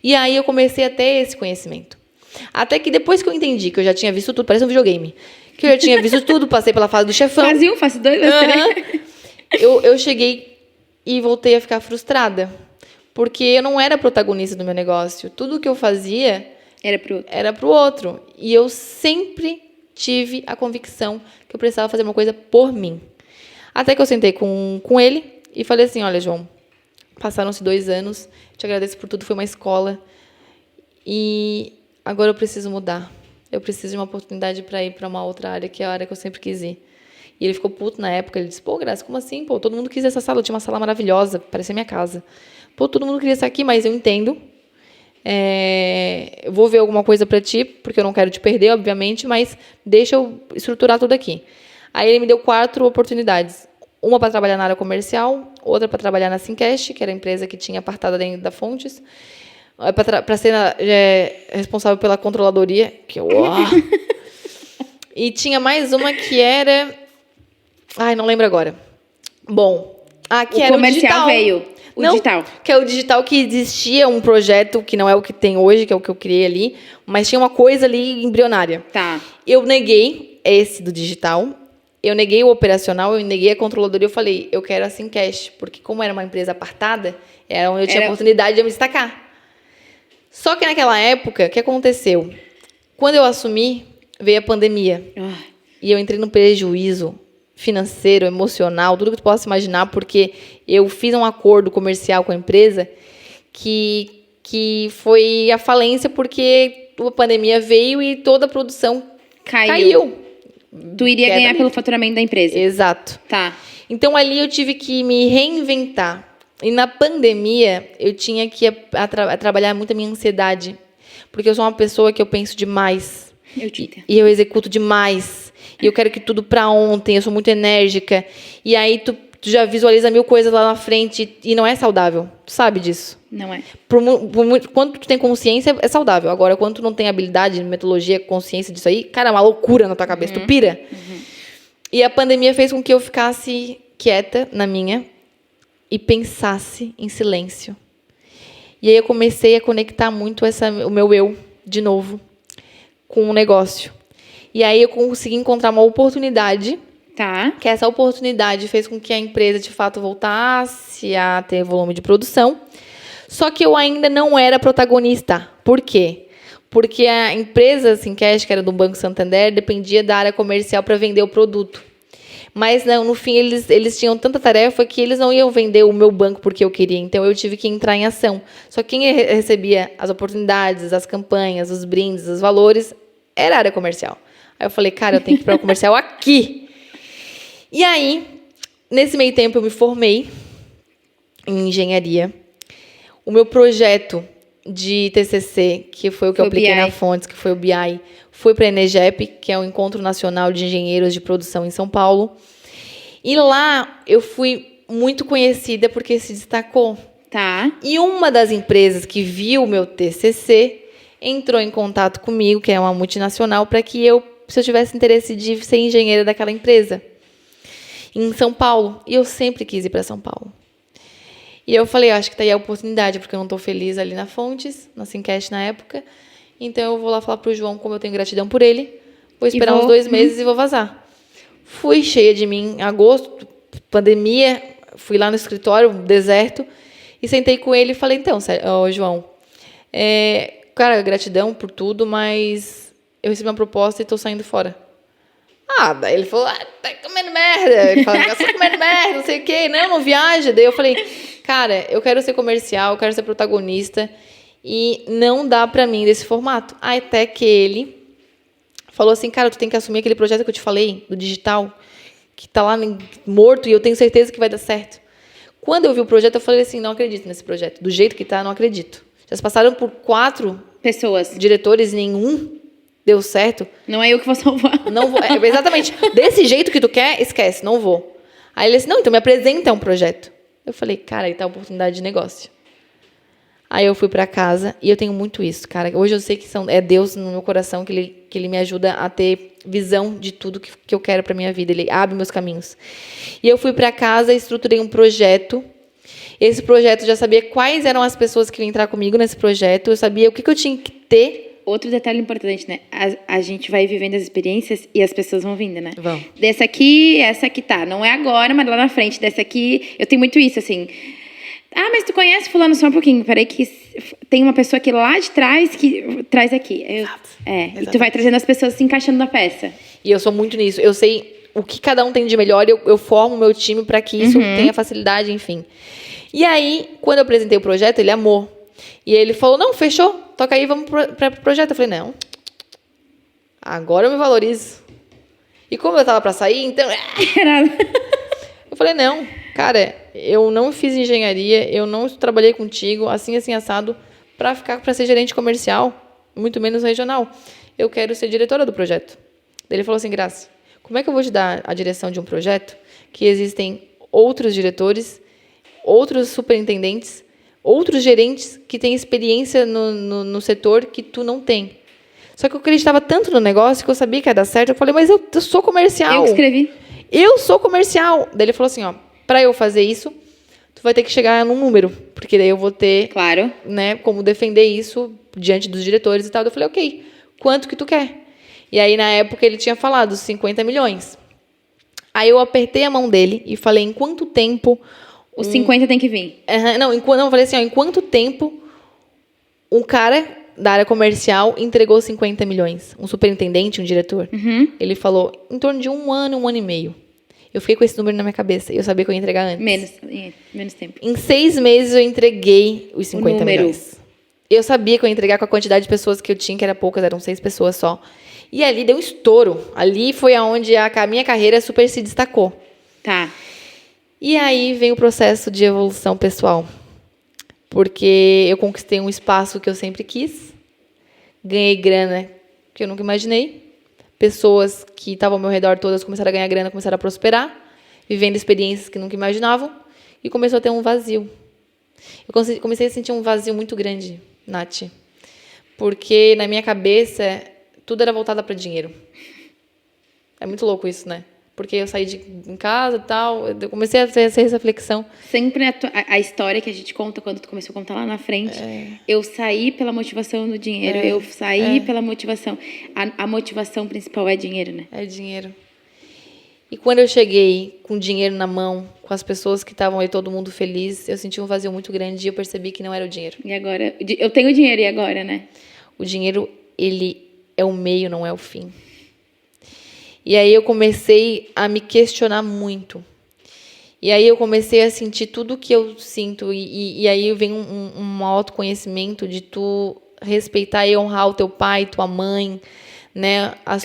E aí eu comecei a ter esse conhecimento. Até que depois que eu entendi que eu já tinha visto tudo, parece um videogame, que eu já tinha visto tudo, passei pela fase do chefão. Fase 1, fase 2, eu cheguei e voltei a ficar frustrada, porque eu não era protagonista do meu negócio. Tudo que eu fazia era pro outro. E eu sempre tive a convicção que eu precisava fazer uma coisa por mim. Até que eu sentei com ele e falei assim, olha, João, passaram-se 2 anos, te agradeço por tudo, foi uma escola. E agora eu preciso mudar. Eu preciso de uma oportunidade para ir para uma outra área, que é a área que eu sempre quis ir. E ele ficou puto na época. Ele disse, pô, Graça, como assim? Pô, todo mundo quis essa sala. Eu tinha uma sala maravilhosa, parecia minha casa. Pô, todo mundo queria estar aqui, mas eu entendo. Eu vou ver alguma coisa para ti, porque eu não quero te perder, obviamente, mas deixa eu estruturar tudo aqui. Aí ele me deu 4 oportunidades. Uma para trabalhar na área comercial, outra para trabalhar na Simcast, que era a empresa que tinha apartada dentro da Fontes, para ser responsável pela controladoria, que eu... E tinha mais uma que era... Ai, não lembro agora. Bom, que era o comercial veio. Digital. Que é o digital, que existia um projeto que não é o que tem hoje, que é o que eu criei ali, mas tinha uma coisa ali embrionária. Tá. Eu neguei esse do digital, eu neguei o operacional, eu neguei a controladoria, eu falei, eu quero a Simcast, porque como era uma empresa apartada, era onde eu tinha a oportunidade de eu me destacar. Só que naquela época, o que aconteceu? Quando eu assumi, veio a pandemia. E eu entrei num prejuízo financeiro, emocional, tudo que tu possa imaginar, porque eu fiz um acordo comercial com a empresa que foi a falência, porque a pandemia veio e toda a produção caiu. Tu iria ganhar pelo faturamento da empresa. Exato. Tá. Então, ali eu tive que me reinventar. E na pandemia, eu tinha que trabalhar muito a minha ansiedade. Porque eu sou uma pessoa que eu penso demais. Eu te entendo. E eu executo demais. E eu quero que tudo pra ontem. Eu sou muito enérgica. E aí, tu já visualiza 1000 coisas lá na frente. E não é saudável. Tu sabe disso. Não é. Quando tu tem consciência, é saudável. Agora, quando tu não tem habilidade, metodologia, consciência disso aí, cara, é uma loucura na tua cabeça. Tu pira. E a pandemia fez com que eu ficasse quieta na minha e pensasse em silêncio. E aí eu comecei a conectar muito o meu eu, de novo, com o negócio. E aí eu consegui encontrar uma oportunidade. Tá. Que essa oportunidade fez com que a empresa, de fato, voltasse a ter volume de produção. Só que eu ainda não era protagonista. Por quê? Porque a empresa Simcash, que era do Banco Santander, dependia da área comercial para vender o produto. Mas, não, no fim, eles tinham tanta tarefa que eles não iam vender o meu banco porque eu queria. Então, eu tive que entrar em ação. Só que quem recebia as oportunidades, as campanhas, os brindes, os valores, era a área comercial. Aí eu falei, cara, eu tenho que ir para o comercial aqui. E aí, nesse meio tempo, eu me formei em engenharia. O meu projeto de TCC, que foi o que eu apliquei na Fontes, que foi o BI, foi para a Enegep, que é o Encontro Nacional de Engenheiros de Produção em São Paulo. E lá eu fui muito conhecida porque se destacou. Tá. E uma das empresas que viu o meu TCC entrou em contato comigo, que é uma multinacional, para que se eu tivesse interesse de ser engenheira daquela empresa, em São Paulo. E eu sempre quis ir para São Paulo. E eu falei, acho que tá aí a oportunidade, porque eu não estou feliz ali na Fontes, na Simcash na época. Então, eu vou lá falar pro João como eu tenho gratidão por ele. Vou esperar uns 2 meses e vou vazar. Fui cheia de mim em agosto, pandemia. Fui lá no escritório, deserto. E sentei com ele e falei, então, João, cara, gratidão por tudo, mas eu recebi uma proposta e estou saindo fora. Daí ele falou, tá comendo merda. Ele falou, eu tô comendo merda, não sei o quê. Não viaja. Daí eu falei, cara, eu quero ser comercial, eu quero ser protagonista e não dá pra mim desse formato. Até que ele falou assim, cara, tu tem que assumir aquele projeto que eu te falei, do digital, que tá lá morto e eu tenho certeza que vai dar certo. Quando eu vi o projeto, eu falei assim, não acredito nesse projeto. Do jeito que tá, não acredito. Já se passaram por 4 pessoas, diretores, nenhum deu certo. Não é eu que vou salvar. Não vou. Exatamente. Desse jeito que tu quer, esquece, não vou. Aí ele disse, não, então me apresenta um projeto. Eu falei, cara, aí tá a oportunidade de negócio. Aí eu fui para casa e eu tenho muito isso, cara. Hoje eu sei que é Deus no meu coração que ele me ajuda a ter visão de tudo que eu quero para minha vida. Ele abre meus caminhos. E eu fui para casa e estruturei um projeto. Esse projeto eu já sabia quais eram as pessoas que iam entrar comigo nesse projeto. Eu sabia o que eu tinha que ter. Outro detalhe importante, né? A gente vai vivendo as experiências e as pessoas vão vindo, né? Vão. Dessa aqui, essa aqui tá. Não é agora, mas lá na frente. Dessa aqui, eu tenho muito isso, assim. Mas tu conhece fulano só um pouquinho. Peraí que tem uma pessoa aqui lá de trás que traz aqui. E tu vai trazendo as pessoas se encaixando na peça. E eu sou muito nisso. Eu sei o que cada um tem de melhor. Eu formo o meu time para que isso tenha facilidade, enfim. E aí, quando eu apresentei o projeto, ele amou. E ele falou, não, fechou. Toca aí, vamos para o projeto. Eu falei, não. Agora eu me valorizo. E como eu estava para sair, então... Eu falei, não, cara, eu não fiz engenharia, eu não trabalhei contigo, assim, assado, para ser gerente comercial, muito menos regional. Eu quero ser diretora do projeto. Daí ele falou assim, Grace, como é que eu vou te dar a direção de um projeto que existem outros diretores, outros superintendentes, outros gerentes que têm experiência no setor que tu não tem? Só que eu acreditava tanto no negócio que eu sabia que ia dar certo. Eu falei, mas eu sou comercial. Eu que escrevi. Eu sou comercial. Daí ele falou assim, para eu fazer isso, tu vai ter que chegar num número, porque daí eu vou ter, claro, né, como defender isso diante dos diretores e tal. Eu falei, ok, quanto que tu quer? E aí, na época, ele tinha falado 50 milhões. Aí eu apertei a mão dele e falei, em quanto tempo... Os 50 tem que vir. Não, eu falei assim, em quanto tempo um cara da área comercial entregou 50 milhões? Um superintendente, um diretor. Ele falou, em torno de 1 ano, 1 ano e meio. Eu fiquei com esse número na minha cabeça e eu sabia que eu ia entregar antes. Menos tempo. Em 6 meses eu entreguei os 50 milhões. eu sabia que eu ia entregar com a quantidade de pessoas que eu tinha, que era poucas, eram 6 pessoas só. E ali deu um estouro. Ali foi onde a minha carreira super se destacou. Tá. E aí vem o processo de evolução pessoal. Porque eu conquistei um espaço que eu sempre quis. Ganhei grana que eu nunca imaginei. Pessoas que estavam ao meu redor todas começaram a ganhar grana, começaram a prosperar. Vivendo experiências que nunca imaginavam. E começou a ter um vazio. Eu comecei a sentir um vazio muito grande, Nath. Porque na minha cabeça, tudo era voltado para dinheiro. É muito louco isso, né? Porque eu saí em casa e tal, eu comecei a ter essa reflexão. Sempre a história que a gente conta quando tu começou a contar lá na frente. Eu saí pela motivação do dinheiro, eu saí pela motivação. A motivação principal é dinheiro, né? É dinheiro. E quando eu cheguei com dinheiro na mão, com as pessoas que estavam aí, todo mundo feliz, eu senti um vazio muito grande e eu percebi que não era o dinheiro. E agora? Eu tenho dinheiro, e agora, né? O dinheiro, ele é o meio, não é o fim. E aí eu comecei a me questionar muito. E aí eu comecei a sentir tudo o que eu sinto. E aí vem um autoconhecimento de tu respeitar e honrar o teu pai, tua mãe, né? As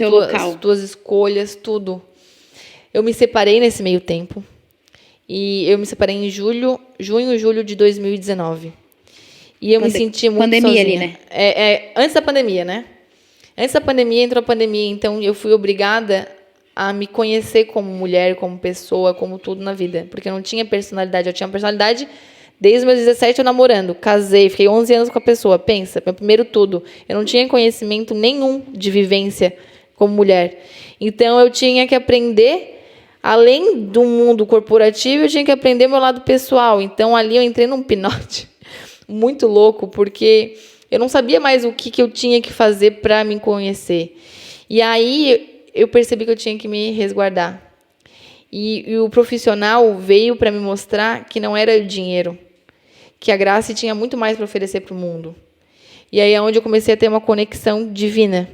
tuas escolhas, tudo. Eu me separei nesse meio tempo. E eu me separei em junho e julho de 2019. E eu me senti muito pandemia sozinha. Ali, né? Antes da pandemia, né? Antes da pandemia, entrou a pandemia. Então, eu fui obrigada a me conhecer como mulher, como pessoa, como tudo na vida. Porque eu não tinha personalidade. Eu tinha personalidade desde os meus 17, eu namorando. Casei, fiquei 11 anos com a pessoa. Pensa, meu primeiro tudo. Eu não tinha conhecimento nenhum de vivência como mulher. Então, eu tinha que aprender... Além do mundo corporativo, eu tinha que aprender meu lado pessoal. Então, ali eu entrei num pinote muito louco, porque eu não sabia mais o que eu tinha que fazer para me conhecer. E aí, eu percebi que eu tinha que me resguardar. E o profissional veio para me mostrar que não era o dinheiro, que a Grace tinha muito mais para oferecer para o mundo. E aí é onde eu comecei a ter uma conexão divina.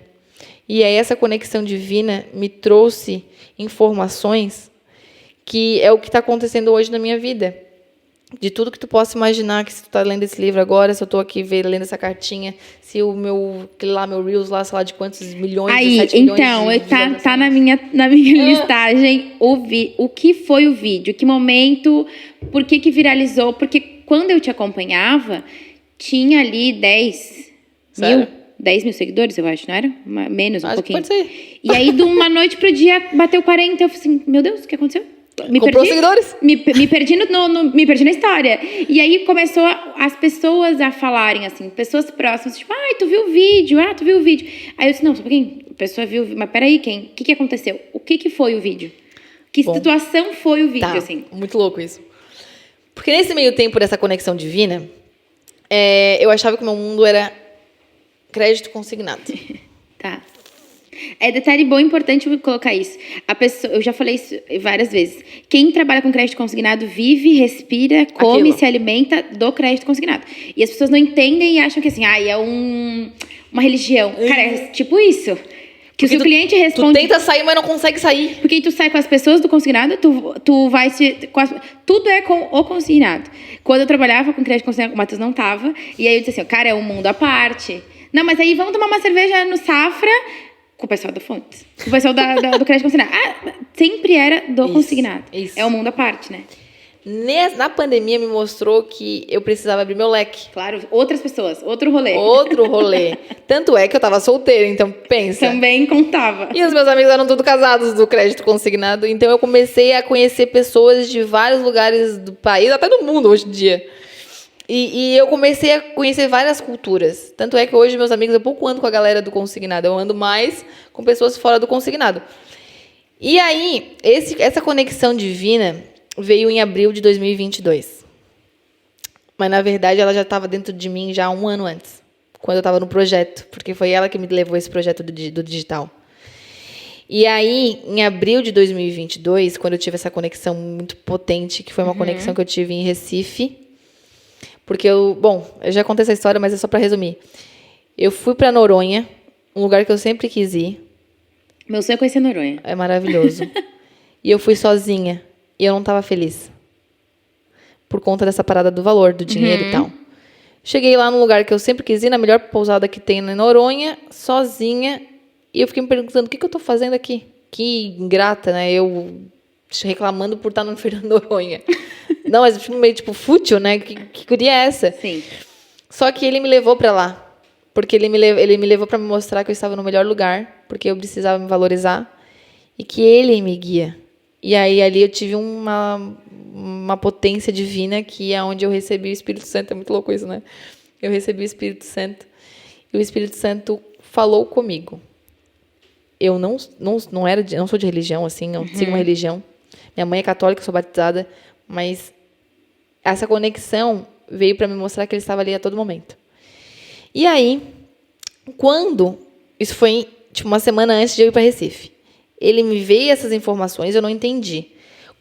E aí essa conexão divina me trouxe informações que é o que está acontecendo hoje na minha vida. De tudo que tu possa imaginar, que se tu está lendo esse livro agora, se eu estou aqui lendo essa cartinha, se o meu Reels lá, sei lá de quantos milhões, aí, 17 milhões então, tá na minha listagem o que foi o vídeo, que momento, por que viralizou, porque quando eu te acompanhava, tinha ali 10 mil seguidores, eu acho, não era? Menos, um pouquinho. Pode ser. E aí, de uma noite pro dia, bateu 40, eu falei assim, meu Deus, o que aconteceu? Comprou seguidores? Me perdi me perdi na história. E aí começou as pessoas a falarem assim, pessoas próximas, tipo, tu viu o vídeo? Tu viu o vídeo? Aí eu disse, não, só um pouquinho, a pessoa viu, mas peraí, o que aconteceu? O que foi o vídeo? Que situação foi o vídeo, assim? Muito louco isso. Porque nesse meio tempo dessa conexão divina, eu achava que o meu mundo era crédito consignado. Tá. Detalhe bom, importante colocar isso. A pessoa, eu já falei isso várias vezes. Quem trabalha com crédito consignado vive, respira, come, se alimenta do crédito consignado. E as pessoas não entendem e acham que assim, é uma religião. Cara, é tipo isso. Que o cliente responde... Tu tenta sair, mas não consegue sair. Porque tu sai com as pessoas do consignado, tu vai se... tudo é com o consignado. Quando eu trabalhava com crédito consignado, o Matheus não tava. E aí eu disse assim, cara, é um mundo à parte. Não, mas aí vamos tomar uma cerveja no Safra... Com o pessoal da Fontes. Com o pessoal do crédito consignado. Sempre era do consignado. Isso. É um mundo à parte, né? Na pandemia me mostrou que eu precisava abrir meu leque. Claro, outras pessoas, outro rolê. Outro rolê. Tanto é que eu tava solteira, então pensa. Também contava. E os meus amigos eram todos casados do crédito consignado. Então eu comecei a conhecer pessoas de vários lugares do país, até do mundo hoje em dia. E eu comecei a conhecer várias culturas. Tanto é que hoje meus amigos, eu pouco ando com a galera do consignado. Eu ando mais com pessoas fora do consignado. E aí, essa conexão divina veio em abril de 2022. Mas, na verdade, ela já estava dentro de mim já 1 ano antes. Quando eu estava no projeto. Porque foi ela que me levou esse projeto do digital. E aí, em abril de 2022, quando eu tive essa conexão muito potente, que foi uma conexão que eu tive em Recife... Porque eu já contei essa história, mas é só para resumir. Eu fui para Noronha, um lugar que eu sempre quis ir. Meu sonho é conhecer Noronha. É maravilhoso. E eu fui sozinha. E eu não estava feliz. Por conta dessa parada do valor, do dinheiro e tal. Cheguei lá no lugar que eu sempre quis ir, na melhor pousada que tem na Noronha, sozinha. E eu fiquei me perguntando, o que eu tô fazendo aqui? Que ingrata, né? Eu reclamando por estar no Fernando Noronha. Não, mas meio tipo fútil, né? Que guria é essa? Sim. Só que ele me levou pra lá. Porque ele me levou pra me mostrar que eu estava no melhor lugar. Porque eu precisava me valorizar. E que ele me guia. E aí ali eu tive uma potência divina que é onde eu recebi o Espírito Santo. É muito louco isso, né? Eu recebi o Espírito Santo. E o Espírito Santo falou comigo. Eu não sou de religião, assim, não sigo uma religião. Minha mãe é católica, sou batizada. Mas essa conexão veio para me mostrar que ele estava ali a todo momento. E aí, isso foi tipo uma semana antes de eu ir para Recife. Ele me veio essas informações, eu não entendi.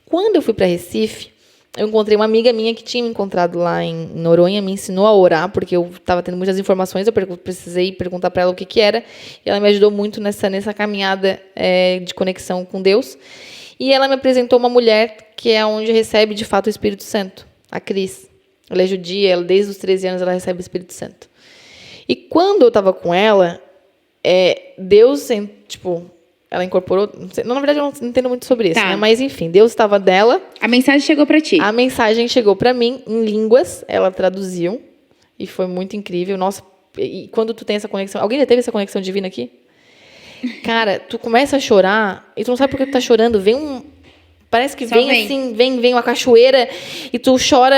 Quando eu fui para Recife, eu encontrei uma amiga minha que tinha me encontrado lá em Noronha, me ensinou a orar, porque eu estava tendo muitas informações, eu precisei perguntar para ela o que era, e ela me ajudou muito nessa caminhada de conexão com Deus. E ela me apresentou uma mulher que é onde recebe, de fato, o Espírito Santo, a Cris. Ela é judia, desde os 13 anos ela recebe o Espírito Santo. E quando eu estava com ela, Deus, ela incorporou... Na verdade, eu não entendo muito sobre isso, né? Mas, enfim, Deus estava dela. A mensagem chegou para ti. A mensagem chegou para mim em línguas, ela traduziu, e foi muito incrível. Nossa, e quando tu tem essa conexão... Alguém já teve essa conexão divina aqui? Cara, tu começa a chorar, e tu não sabe por que tu tá chorando. Parece que vem uma cachoeira, e tu chora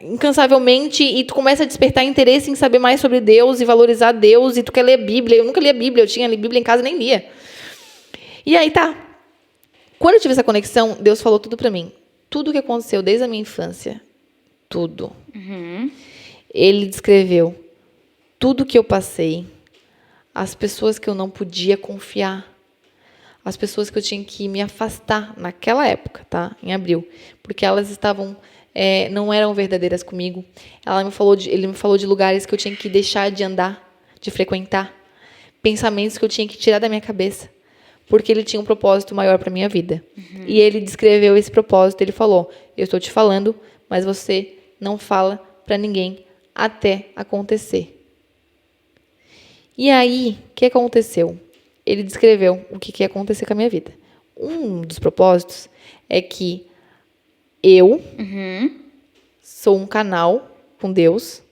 incansavelmente, e tu começa a despertar interesse em saber mais sobre Deus, e valorizar Deus, e tu quer ler Bíblia. Eu nunca lia Bíblia, eu tinha Bíblia em casa e nem lia. E aí tá. Quando eu tive essa conexão, Deus falou tudo pra mim. Tudo que aconteceu desde a minha infância. Tudo. Ele descreveu tudo que eu passei. As pessoas que eu não podia confiar. As pessoas que eu tinha que me afastar naquela época, tá? Em abril. Porque elas estavam... não eram verdadeiras comigo. Ele me falou de lugares que eu tinha que deixar de andar, de frequentar. Pensamentos que eu tinha que tirar da minha cabeça. Porque ele tinha um propósito maior para a minha vida. E ele descreveu esse propósito. Ele falou, eu estou te falando, mas você não fala para ninguém até acontecer. E aí, o que aconteceu? Ele descreveu o que ia acontecer com a minha vida. Um dos propósitos é que eu sou um canal com Deus.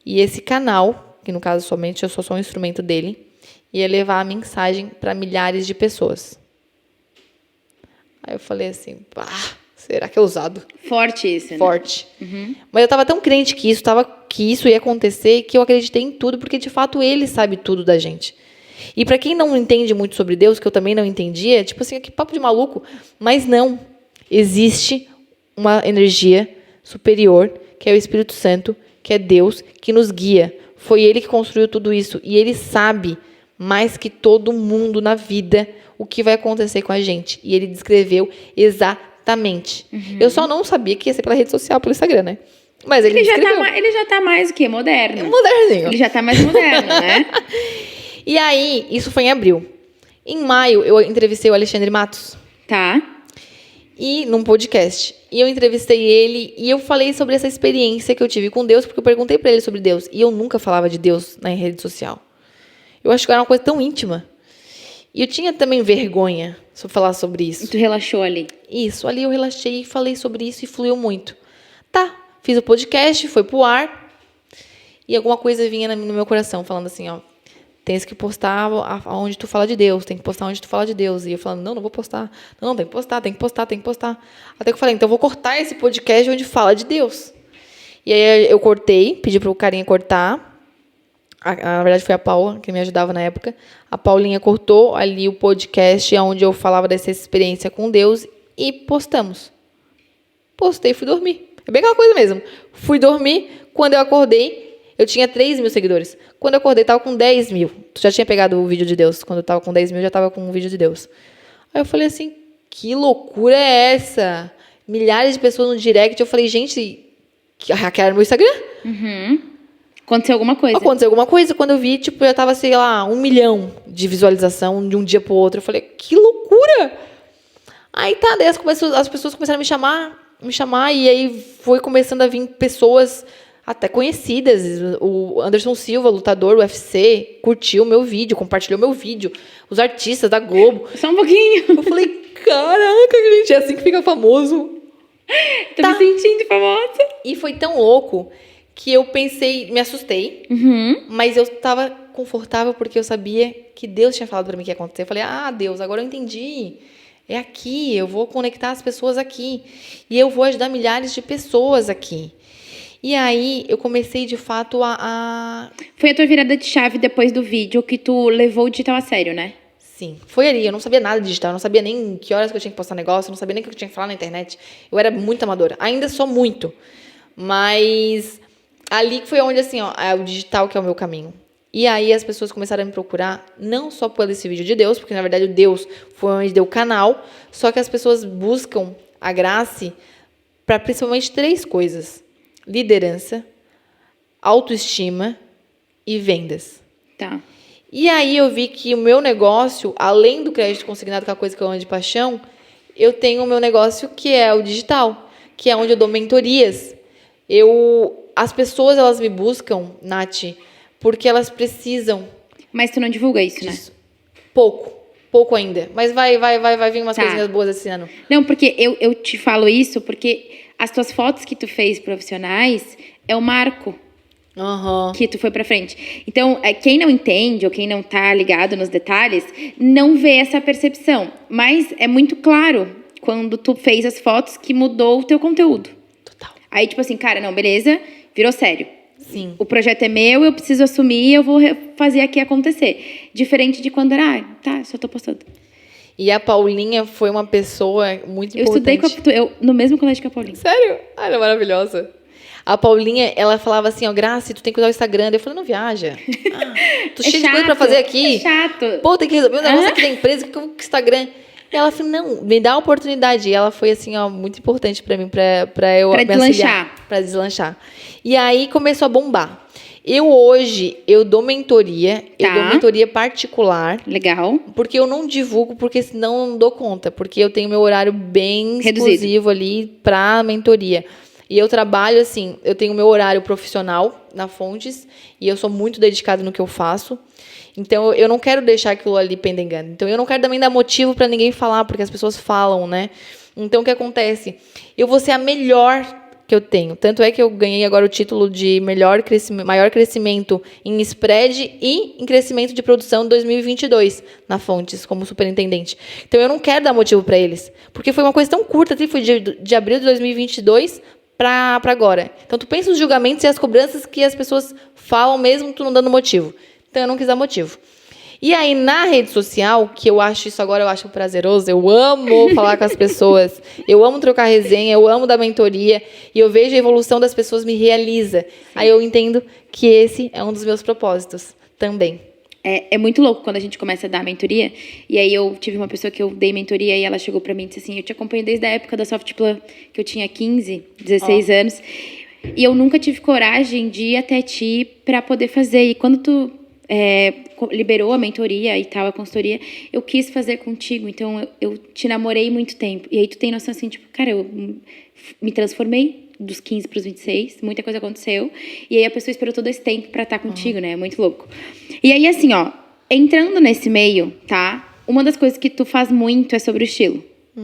E esse canal, que no caso somente eu só sou um instrumento dele, ia levar a mensagem para milhares de pessoas. Aí eu falei assim, será que é ousado? Forte isso, né? Forte. Mas eu estava tão crente que isso ia acontecer, que eu acreditei em tudo, porque de fato ele sabe tudo da gente. E para quem não entende muito sobre Deus, que eu também não entendia, tipo assim, que papo de maluco. Mas não. Existe uma energia superior, que é o Espírito Santo, que é Deus, que nos guia. Foi ele que construiu tudo isso. E ele sabe mais que todo mundo na vida o que vai acontecer com a gente. E ele descreveu exatamente. Eu só não sabia que ia ser pela rede social, pelo Instagram, né? Mas ele descreveu. Ele já tá mais o quê? Moderno. Moderninho. Ele já tá mais moderno, né? E aí, isso foi em abril. Em maio, eu entrevistei o Alexandre Matos. Tá. E num podcast. E eu entrevistei ele e eu falei sobre essa experiência que eu tive com Deus, porque eu perguntei pra ele sobre Deus. E eu nunca falava de Deus na rede social. Eu acho que era uma coisa tão íntima. E eu tinha também vergonha de falar sobre isso. E tu relaxou ali. Isso, ali eu relaxei e falei sobre isso e fluiu muito. Tá, fiz o podcast, foi pro ar. E alguma coisa vinha no meu coração, falando assim, ó. Tens que postar onde tu fala de Deus, tem que postar onde tu fala de Deus. E eu falando, não vou postar. Não, tem que postar. Até que eu falei, então eu vou cortar esse podcast onde fala de Deus. E aí eu cortei, pedi pro carinha cortar. Na verdade foi a Paula, que me ajudava na época. A Paulinha cortou ali o podcast onde eu falava dessa experiência com Deus e postamos. Postei e fui dormir. É bem aquela coisa mesmo. Fui dormir, quando eu acordei, eu tinha 3 mil seguidores. Quando eu acordei, estava com 10 mil. Tu já tinha pegado o vídeo de Deus. Quando eu estava com 10 mil, já estava com o vídeo de Deus. Aí eu falei assim, que loucura é essa? Milhares de pessoas no direct. Eu falei, gente, hackearam meu Instagram? Aconteceu alguma coisa? Aconteceu alguma coisa. Quando eu vi, eu tava, sei lá, 1 milhão de visualização de um dia pro outro. Eu falei, que loucura! Aí tá, daí as pessoas começaram a me chamar, e aí foi começando a vir pessoas até conhecidas. O Anderson Silva, lutador do UFC, curtiu o meu vídeo, compartilhou meu vídeo. Os artistas da Globo. Só um pouquinho. Eu falei, caraca, gente, é assim que fica famoso. Tô me sentindo famosa. E foi tão louco que eu pensei, me assustei, mas eu tava confortável porque eu sabia que Deus tinha falado pra mim que ia acontecer. Eu falei, Deus, agora eu entendi. É aqui, eu vou conectar as pessoas aqui. E eu vou ajudar milhares de pessoas aqui. E aí, eu comecei, de fato, Foi a tua virada de chave depois do vídeo que tu levou o digital a sério, né? Sim, foi ali. Eu não sabia nada de digital, eu não sabia nem que horas que eu tinha que postar negócio, eu não sabia nem o que eu tinha que falar na internet. Eu era muito amadora. Ainda sou muito. Mas ali foi onde, assim, ó, é o digital que é o meu caminho. E aí as pessoas começaram a me procurar, não só por esse vídeo de Deus, porque na verdade o Deus foi onde deu o canal, só que as pessoas buscam a Grace para principalmente 3 coisas: liderança, autoestima e vendas. Tá. E aí eu vi que o meu negócio, além do crédito consignado, que é a coisa que eu amo de paixão, eu tenho o meu negócio que é o digital, que é onde eu dou mentorias. As pessoas, elas me buscam, Nath, porque elas precisam. Mas tu não divulga isso, disso. Né? Pouco ainda. Mas vai vir umas coisinhas boas esse ano. Não, porque eu te falo isso porque as tuas fotos que tu fez profissionais é o marco. Que tu foi pra frente. Então, quem não entende ou quem não tá ligado nos detalhes, não vê essa percepção. Mas é muito claro quando tu fez as fotos que mudou o teu conteúdo. Total. Aí, tipo assim, cara, não, beleza, virou sério. Sim. O projeto é meu, eu preciso assumir, eu vou fazer aqui acontecer. Diferente de quando era, só tô postando. E a Paulinha foi uma pessoa muito importante. Eu estudei no mesmo colégio que a Paulinha. Sério? Ela é maravilhosa. A Paulinha, ela falava assim, ó, Grace, tu tem que usar o Instagram. Eu falei, não viaja. Tô cheia de coisa pra fazer aqui. É chato. Pô, tem que resolver um negócio aqui da empresa, que eu vou com o Instagram. E ela falou, não, me dá a oportunidade. E ela foi, assim, ó, muito importante pra mim, pra eu me auxiliar. Pra deslanchar. E aí, começou a bombar. Hoje, eu dou mentoria. Eu dou mentoria particular. Legal. Porque eu não divulgo, porque senão eu não dou conta. Porque eu tenho meu horário bem exclusivo ali pra mentoria. E eu trabalho, assim, eu tenho meu horário profissional na Fontes e eu sou muito dedicada no que eu faço. Então, eu não quero deixar aquilo ali pendengando. Então, eu não quero também dar motivo para ninguém falar, porque as pessoas falam, né? Então, o que acontece? Eu vou ser a melhor que eu tenho. Tanto é que eu ganhei agora o título de maior crescimento em spread e em crescimento de produção em 2022 na Fontes, como superintendente. Então, eu não quero dar motivo para eles, porque foi uma coisa tão curta, foi de abril de 2022 para agora. Então, tu pensa os julgamentos e as cobranças que as pessoas falam mesmo tu não dando motivo. Então, eu não quis dar motivo. E aí, na rede social, que eu acho isso agora, eu acho prazeroso, eu amo falar com as pessoas, eu amo trocar resenha, eu amo dar mentoria, e eu vejo a evolução das pessoas, me realiza. Aí eu entendo que esse é um dos meus propósitos também. É muito louco quando a gente começa a dar mentoria. E aí eu tive uma pessoa que eu dei mentoria e ela chegou pra mim e disse assim, eu te acompanho desde a época da Softplan, que eu tinha 15, 16 anos. E eu nunca tive coragem de ir até ti pra poder fazer. E quando tu liberou a mentoria e tal, a consultoria, eu quis fazer contigo. Então eu te namorei muito tempo. E aí tu tem noção assim, tipo, cara, eu me transformei dos 15 para os 26, muita coisa aconteceu. E aí a pessoa esperou todo esse tempo pra estar contigo, né? É muito louco. E aí, assim, ó, entrando nesse meio, tá? Uma das coisas que tu faz muito é sobre o estilo.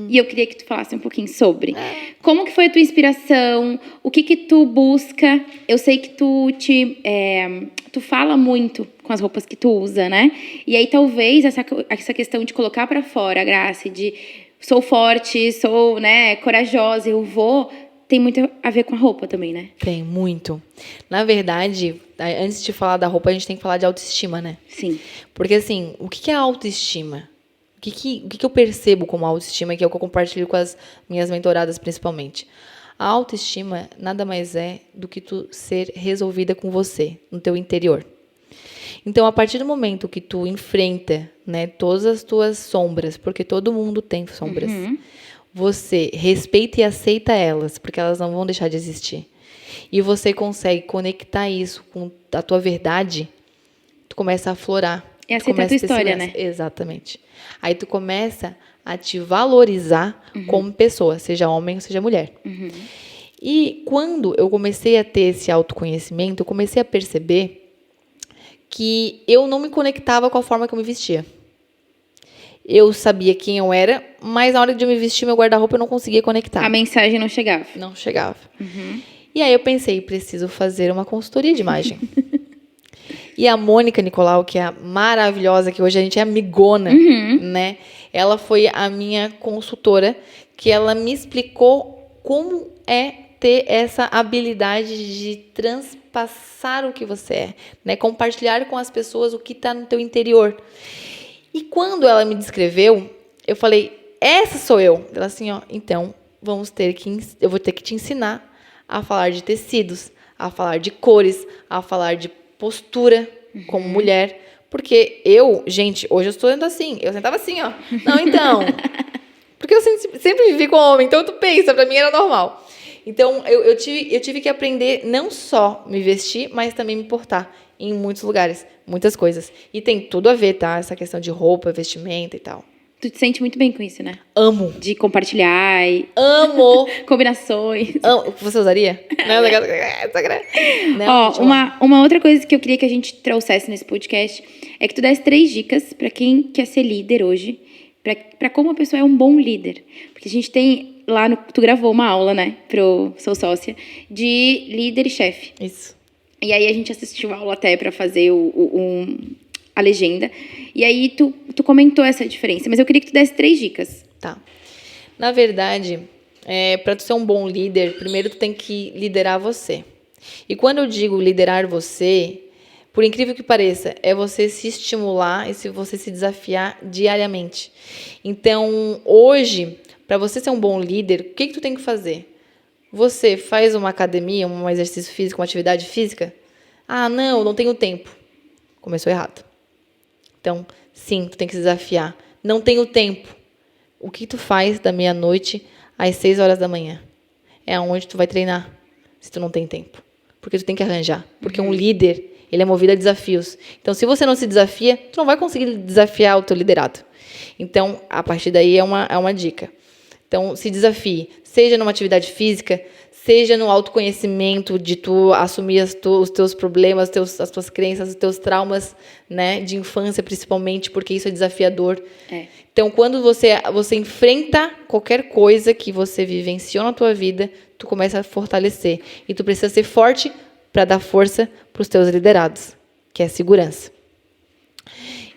E eu queria que tu falasse um pouquinho sobre. Como que foi a tua inspiração? O que tu busca? Eu sei que tu fala muito com as roupas que tu usa, né? E aí, talvez, essa questão de colocar pra fora, Grace, de sou forte, sou, né, corajosa, eu vou... Tem muito a ver com a roupa também, né? Tem, muito. Na verdade, antes de falar da roupa, a gente tem que falar de autoestima, né? Sim. Porque, assim, o que é autoestima? O que eu percebo como autoestima, que é o que eu compartilho com as minhas mentoradas, principalmente? A autoestima nada mais é do que tu ser resolvida com você, no teu interior. Então, a partir do momento que tu enfrenta, né, todas as tuas sombras, porque todo mundo tem sombras, você respeita e aceita elas, porque elas não vão deixar de existir. E você consegue conectar isso com a tua verdade, tu começa a aflorar. E aceitar a tua história, né? Exatamente. Aí tu começa a te valorizar como pessoa, seja homem ou seja mulher. E quando eu comecei a ter esse autoconhecimento, eu comecei a perceber que eu não me conectava com a forma que eu me vestia. Eu sabia quem eu era, mas na hora de eu me vestir, meu guarda-roupa eu não conseguia conectar. A mensagem não chegava. Não chegava. E aí eu pensei, preciso fazer uma consultoria de imagem. E a Mônica Nicolau, que é a maravilhosa, que hoje a gente é amigona, né? Ela foi a minha consultora, que ela me explicou como é ter essa habilidade de transpassar o que você é, né? Compartilhar com as pessoas o que está no teu interior. E quando ela me descreveu, eu falei, essa sou eu. Ela assim, ó, então eu vou ter que te ensinar a falar de tecidos, a falar de cores, a falar de postura como mulher. Porque gente, hoje eu estou sendo assim. Eu sentava assim, ó. Não, então. Porque eu sempre vivi com homem, então tu pensa, pra mim era normal. Então, eu tive que aprender não só me vestir, mas também me portar em muitos lugares, muitas coisas. E tem tudo a ver, tá? Essa questão de roupa, vestimenta e tal. Tu te sente muito bem com isso, né? Amo. De compartilhar e... Amo. Combinações. Amo. Você usaria? Ó, uma outra coisa que eu queria que a gente trouxesse nesse podcast é que tu desse 3 dicas pra quem quer ser líder hoje, pra como a pessoa é um bom líder. Porque a gente tem lá tu gravou uma aula, né, pro Sou Sócia, de líder e chefe. Isso. E aí a gente assistiu a aula até pra fazer a legenda. E aí tu comentou essa diferença. Mas eu queria que tu desse 3 dicas. Tá. Na verdade, para tu ser um bom líder, primeiro tu tem que liderar você. E quando eu digo liderar você, por incrível que pareça, é você se estimular e você se desafiar diariamente. Então, hoje, para você ser um bom líder, o que tu tem que fazer? Você faz uma academia, um exercício físico, uma atividade física? Ah, não tenho tempo. Começou errado. Então, sim, tu tem que se desafiar. Não tenho tempo. O que tu faz da meia-noite às 6 horas da manhã? É aonde tu vai treinar, se tu não tem tempo. Porque tu tem que arranjar. Porque um líder, ele é movido a desafios. Então, se você não se desafia, tu não vai conseguir desafiar o teu liderado. Então, a partir daí é uma dica. Então, se desafie. Seja numa atividade física, seja no autoconhecimento de tu assumir os teus problemas, as tuas crenças, os teus traumas, né, de infância principalmente, porque isso é desafiador. Então, quando você enfrenta qualquer coisa que você vivenciou na tua vida, tu começa a fortalecer. E tu precisa ser forte para dar força para os teus liderados, que é a segurança.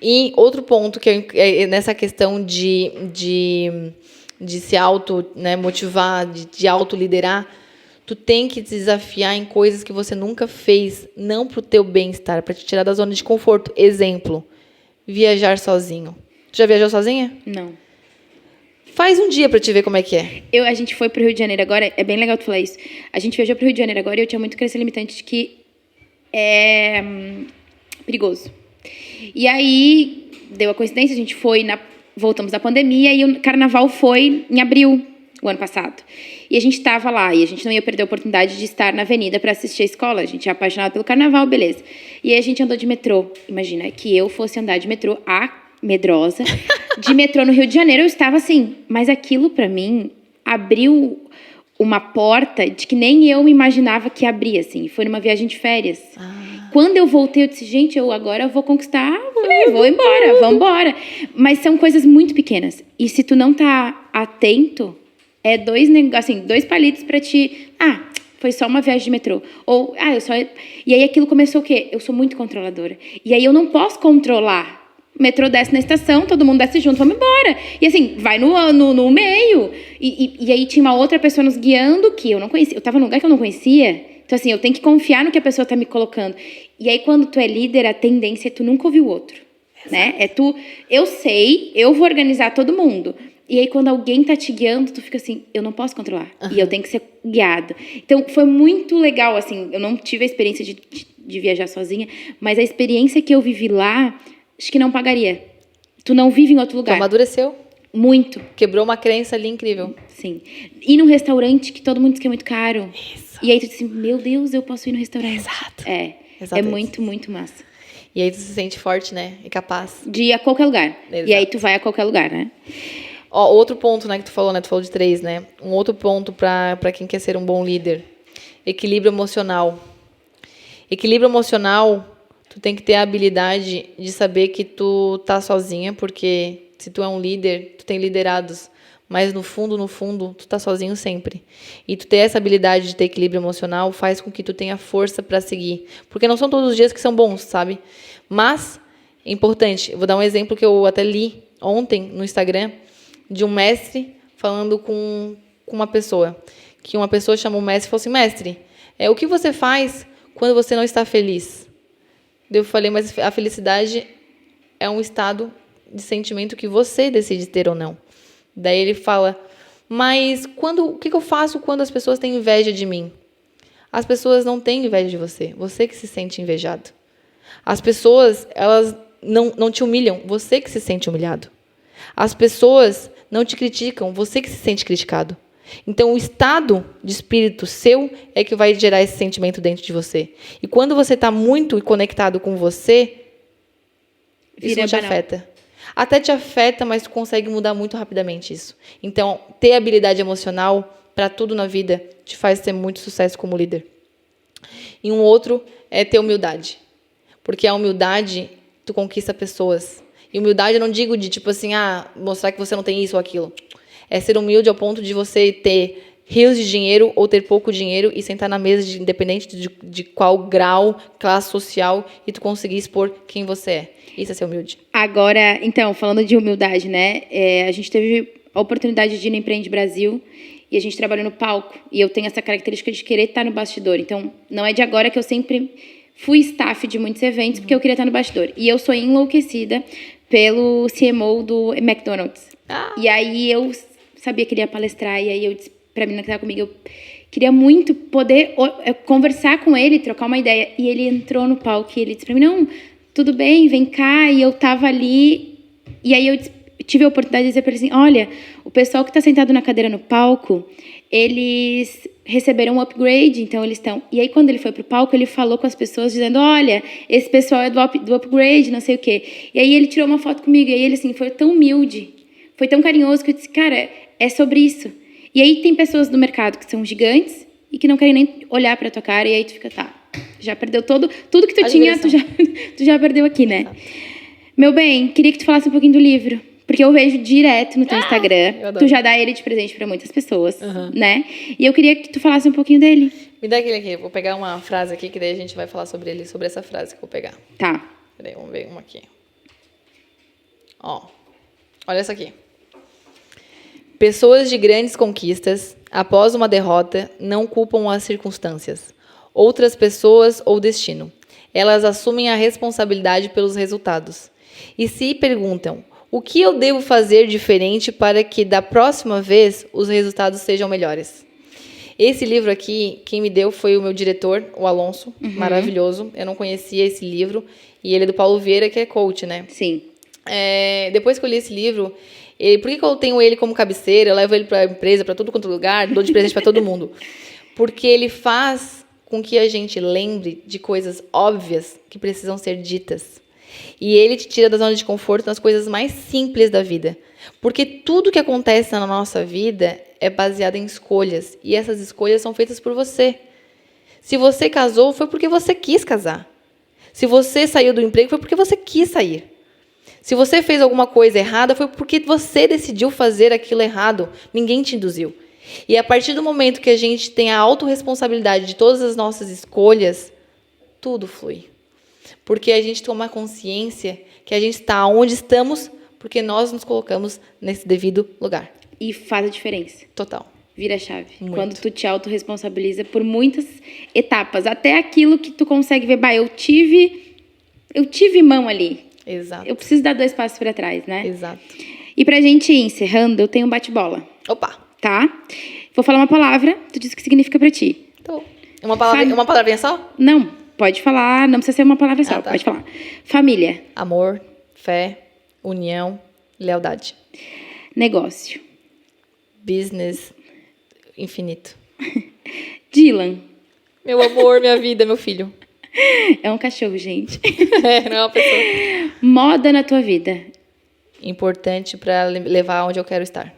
E outro ponto que é nessa questão de se motivar, de auto-liderar, tu tem que te desafiar em coisas que você nunca fez, não para o teu bem-estar, para te tirar da zona de conforto. Exemplo, viajar sozinho. Tu já viajou sozinha? Não. Faz um dia para te ver como é que é. A gente foi pro Rio de Janeiro agora, é bem legal tu falar isso. A gente viajou pro Rio de Janeiro agora e eu tinha muito crença limitante de que é perigoso. E aí, deu a coincidência, a gente voltamos da pandemia e o carnaval foi em abril, o ano passado. E a gente estava lá, e a gente não ia perder a oportunidade de estar na avenida para assistir a escola. A gente é apaixonado pelo carnaval, beleza. E aí a gente andou de metrô. Imagina que eu fosse andar de metrô, medrosa, de metrô no Rio de Janeiro, eu estava assim. Mas aquilo, para mim, abriu uma porta de que nem eu me imaginava que abria, assim. Foi numa viagem de férias. Quando eu voltei, eu disse, gente, agora eu vou conquistar, vou embora, vamos embora. Mas são coisas muito pequenas. E se tu não tá atento, é 2 palitos pra ti. Foi só uma viagem de metrô. Ou, E aí aquilo começou o quê? Eu sou muito controladora. E aí eu não posso controlar. O metrô desce na estação, todo mundo desce junto, vamos embora. E assim, vai no meio. E aí tinha uma outra pessoa nos guiando que eu não conhecia. Eu tava num lugar que eu não conhecia. Então, assim, eu tenho que confiar no que a pessoa tá me colocando. E aí, quando tu é líder, a tendência é tu nunca ouvir o outro. Né? Eu sei, eu vou organizar todo mundo. E aí, quando alguém tá te guiando, tu fica assim, eu não posso controlar. E eu tenho que ser guiada. Então, foi muito legal, assim, eu não tive a experiência de viajar sozinha, mas a experiência que eu vivi lá, acho que não pagaria. Tu não vive em outro lugar. Tu amadureceu? Muito. Quebrou uma crença ali incrível. Sim. Ir num restaurante que todo mundo diz que é muito caro. Isso. E aí tu diz assim, meu Deus, eu posso ir no restaurante. Exato. É muito, muito massa. E aí tu se sente forte, né? E capaz. De ir a qualquer lugar. Exato. E aí tu vai a qualquer lugar, né? Ó, outro ponto, né, que tu falou, né? Tu falou de 3, né? Um outro ponto para quem quer ser um bom líder. Equilíbrio emocional. Equilíbrio emocional, tu tem que ter a habilidade de saber que tu tá sozinha, porque se tu é um líder, tu tem liderados, mas no fundo, tu tá sozinho sempre. E tu ter essa habilidade de ter equilíbrio emocional faz com que tu tenha força para seguir. Porque não são todos os dias que são bons, sabe? Mas, é importante, eu vou dar um exemplo que eu até li ontem no Instagram, de um mestre falando com uma pessoa. Que uma pessoa chamou o mestre e falou assim, mestre, o que você faz quando você não está feliz? Eu falei, mas a felicidade é um estado de sentimento que você decide ter ou não. Daí ele fala, mas o que eu faço quando as pessoas têm inveja de mim? As pessoas não têm inveja de você, você que se sente invejado. As pessoas, elas não te humilham, você que se sente humilhado. As pessoas não te criticam, você que se sente criticado. Então, o estado de espírito seu é que vai gerar esse sentimento dentro de você. E quando você está muito conectado com você, isso não te afeta. Até te afeta, mas tu consegue mudar muito rapidamente isso. Então, ter habilidade emocional para tudo na vida te faz ter muito sucesso como líder. E um outro é ter humildade. Porque a humildade, tu conquista pessoas. E humildade eu não digo de tipo assim, mostrar que você não tem isso ou aquilo. É ser humilde ao ponto de você ter rios de dinheiro ou ter pouco dinheiro e sentar na mesa, independente de qual grau, classe social, e tu conseguir expor quem você é. Isso é ser humilde. Agora, então, falando de humildade, né? A gente teve a oportunidade de ir no Empreende Brasil e a gente trabalhou no palco. E eu tenho essa característica de querer estar no bastidor. Então, não é de agora que eu sempre fui staff de muitos eventos, porque eu queria estar no bastidor. E eu sou enlouquecida pelo CMO do McDonald's. E aí eu sabia que ele ia palestrar, e aí eu disse pra menina que estava comigo, eu queria muito poder conversar com ele, trocar uma ideia. E ele entrou no palco e ele disse pra mim, não, tudo bem, vem cá. E eu tava ali, e aí eu tive a oportunidade de dizer pra ele assim, olha, o pessoal que tá sentado na cadeira no palco, eles receberam um upgrade, então eles estão... E aí, quando ele foi pro palco, ele falou com as pessoas, dizendo, olha, esse pessoal é do upgrade, não sei o quê. E aí ele tirou uma foto comigo, e aí ele, assim, foi tão humilde, foi tão carinhoso, que eu disse, cara, é sobre isso. E aí tem pessoas do mercado que são gigantes e que não querem nem olhar pra tua cara, e aí tu fica, tá, já perdeu tudo que tu tinha, tu já perdeu aqui, né? Exato. Meu bem, queria que tu falasse um pouquinho do livro. Porque eu vejo direto no teu Instagram. Tu já dá ele de presente pra muitas pessoas, né? E eu queria que tu falasse um pouquinho dele. Me dá aquele aqui. Vou pegar uma frase aqui, que daí a gente vai falar sobre ele, sobre essa frase que eu vou pegar. Tá. Peraí, vamos ver uma aqui. Ó, olha essa aqui. Pessoas de grandes conquistas, após uma derrota, não culpam as circunstâncias, outras pessoas ou destino. Elas assumem a responsabilidade pelos resultados. E se perguntam... O que eu devo fazer diferente para que, da próxima vez, os resultados sejam melhores? Esse livro aqui, quem me deu foi o meu diretor, o Alonso. Maravilhoso. Eu não conhecia esse livro. E ele é do Paulo Vieira, que é coach, né? Sim. Depois que eu li esse livro... por que eu tenho ele como cabeceira? Eu levo ele para a empresa, para todo quanto lugar, dou de presente para todo mundo. Porque ele faz com que a gente lembre de coisas óbvias que precisam ser ditas. E ele te tira da zona de conforto nas coisas mais simples da vida. Porque tudo que acontece na nossa vida é baseado em escolhas. E essas escolhas são feitas por você. Se você casou, foi porque você quis casar. Se você saiu do emprego, foi porque você quis sair. Se você fez alguma coisa errada, foi porque você decidiu fazer aquilo errado. Ninguém te induziu. E a partir do momento que a gente tem a autorresponsabilidade de todas as nossas escolhas, tudo flui. Porque a gente toma consciência que a gente está onde estamos porque nós nos colocamos nesse devido lugar. E faz a diferença. Total. Vira a chave. Muito. Quando tu te autorresponsabiliza por muitas etapas. Até aquilo que tu consegue ver, eu tive mão ali. Exato. Eu preciso dar 2 passos para trás, né? Exato. E pra gente ir encerrando, eu tenho um bate-bola. Opa! Tá? Vou falar uma palavra, tu diz o que significa pra ti. Então, uma palavrinha só? Não. Pode falar, não precisa ser uma palavra só, tá. Pode falar. Família. Amor, fé, união, lealdade. Negócio. Business, infinito. Dylan. Meu amor, minha vida, meu filho. É um cachorro, gente. Não é uma pessoa. Moda na tua vida. importante para levar onde eu quero estar.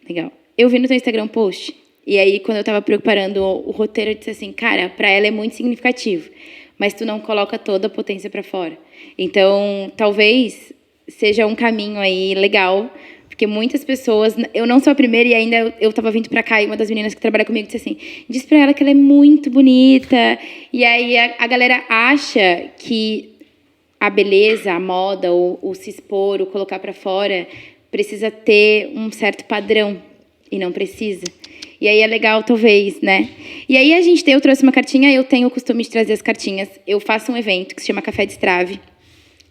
Legal. Eu vi no teu Instagram post, e aí quando eu tava preparando o roteiro, eu disse assim, cara, pra ela é muito significativo, mas tu não coloca toda a potência pra fora. Então, talvez seja um caminho aí legal, porque muitas pessoas, eu não sou a primeira, e ainda eu tava vindo pra cá, e uma das meninas que trabalha comigo disse assim, diz pra ela que ela é muito bonita, e aí a galera acha que a beleza, a moda, o se expor, o colocar pra fora, precisa ter um certo padrão, e não precisa. E aí é legal, talvez, né? E aí eu trouxe uma cartinha, eu tenho o costume de trazer as cartinhas. Eu faço um evento que se chama Café de Estrave,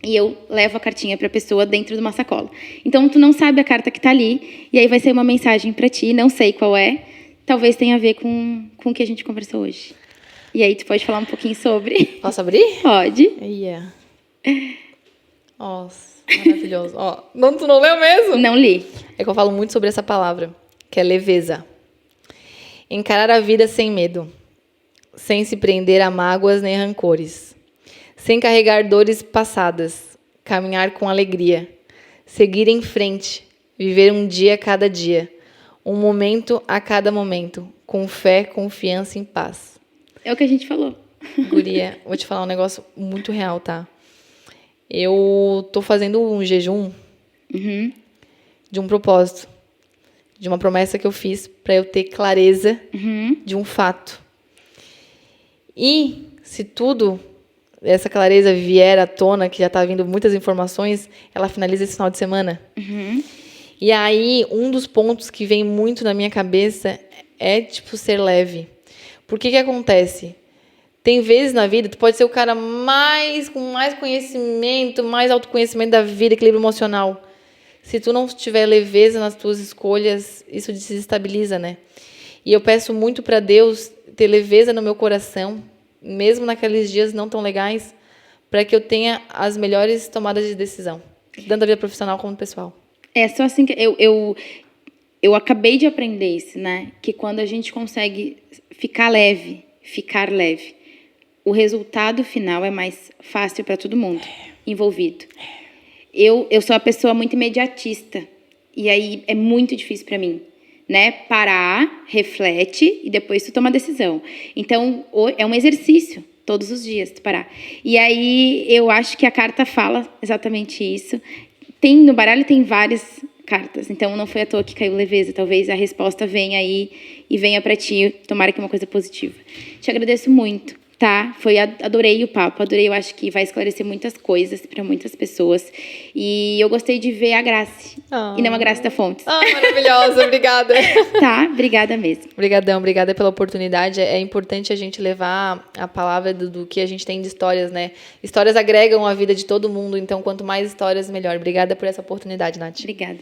e eu levo a cartinha para a pessoa dentro de uma sacola. Então, tu não sabe a carta que está ali, e aí vai ser uma mensagem para ti, não sei qual é, talvez tenha a ver com o que a gente conversou hoje. E aí tu pode falar um pouquinho sobre. Posso abrir? Pode. Yeah. Nossa, maravilhoso. Ó, não, tu não leu mesmo? Não li. É que eu falo muito sobre essa palavra, que é leveza. Encarar a vida sem medo, sem se prender a mágoas nem rancores, sem carregar dores passadas, caminhar com alegria, seguir em frente, viver um dia a cada dia, um momento a cada momento, com fé, confiança e paz. É o que a gente falou. Guria, vou te falar um negócio muito real, tá? Eu tô fazendo um jejum de um propósito, de uma promessa que eu fiz para eu ter clareza de um fato. E se tudo, essa clareza vier à tona, que já tá vindo muitas informações, ela finaliza esse final de semana. E aí, um dos pontos que vem muito na minha cabeça é, tipo, ser leve. Por que acontece? Tem vezes na vida, tu pode ser o cara com mais conhecimento, mais autoconhecimento da vida, equilíbrio emocional. Se tu não tiver leveza nas tuas escolhas, isso desestabiliza, né? E eu peço muito para Deus ter leveza no meu coração, mesmo naqueles dias não tão legais, para que eu tenha as melhores tomadas de decisão, tanto da vida profissional como pessoal. É só assim que eu acabei de aprender isso, né? Que quando a gente consegue ficar leve, o resultado final é mais fácil para todo mundo envolvido. Eu sou uma pessoa muito imediatista, e aí é muito difícil para mim, né? Parar, reflete e depois tu toma a decisão. Então, é um exercício todos os dias tu parar. E aí eu acho que a carta fala exatamente isso. No baralho tem várias cartas, então não foi à toa que caiu leveza. Talvez a resposta venha aí e venha para ti. Tomara que é uma coisa positiva. Te agradeço muito. Tá? Adorei o papo, eu acho que vai esclarecer muitas coisas para muitas pessoas. E eu gostei de ver a Grace, e não a Grace da Fontes. Maravilhosa, obrigada. Tá, obrigada mesmo. Obrigadão, obrigada pela oportunidade. É importante a gente levar a palavra do que a gente tem de histórias, né? Histórias agregam a vida de todo mundo, então quanto mais histórias, melhor. Obrigada por essa oportunidade, Nath. Obrigada.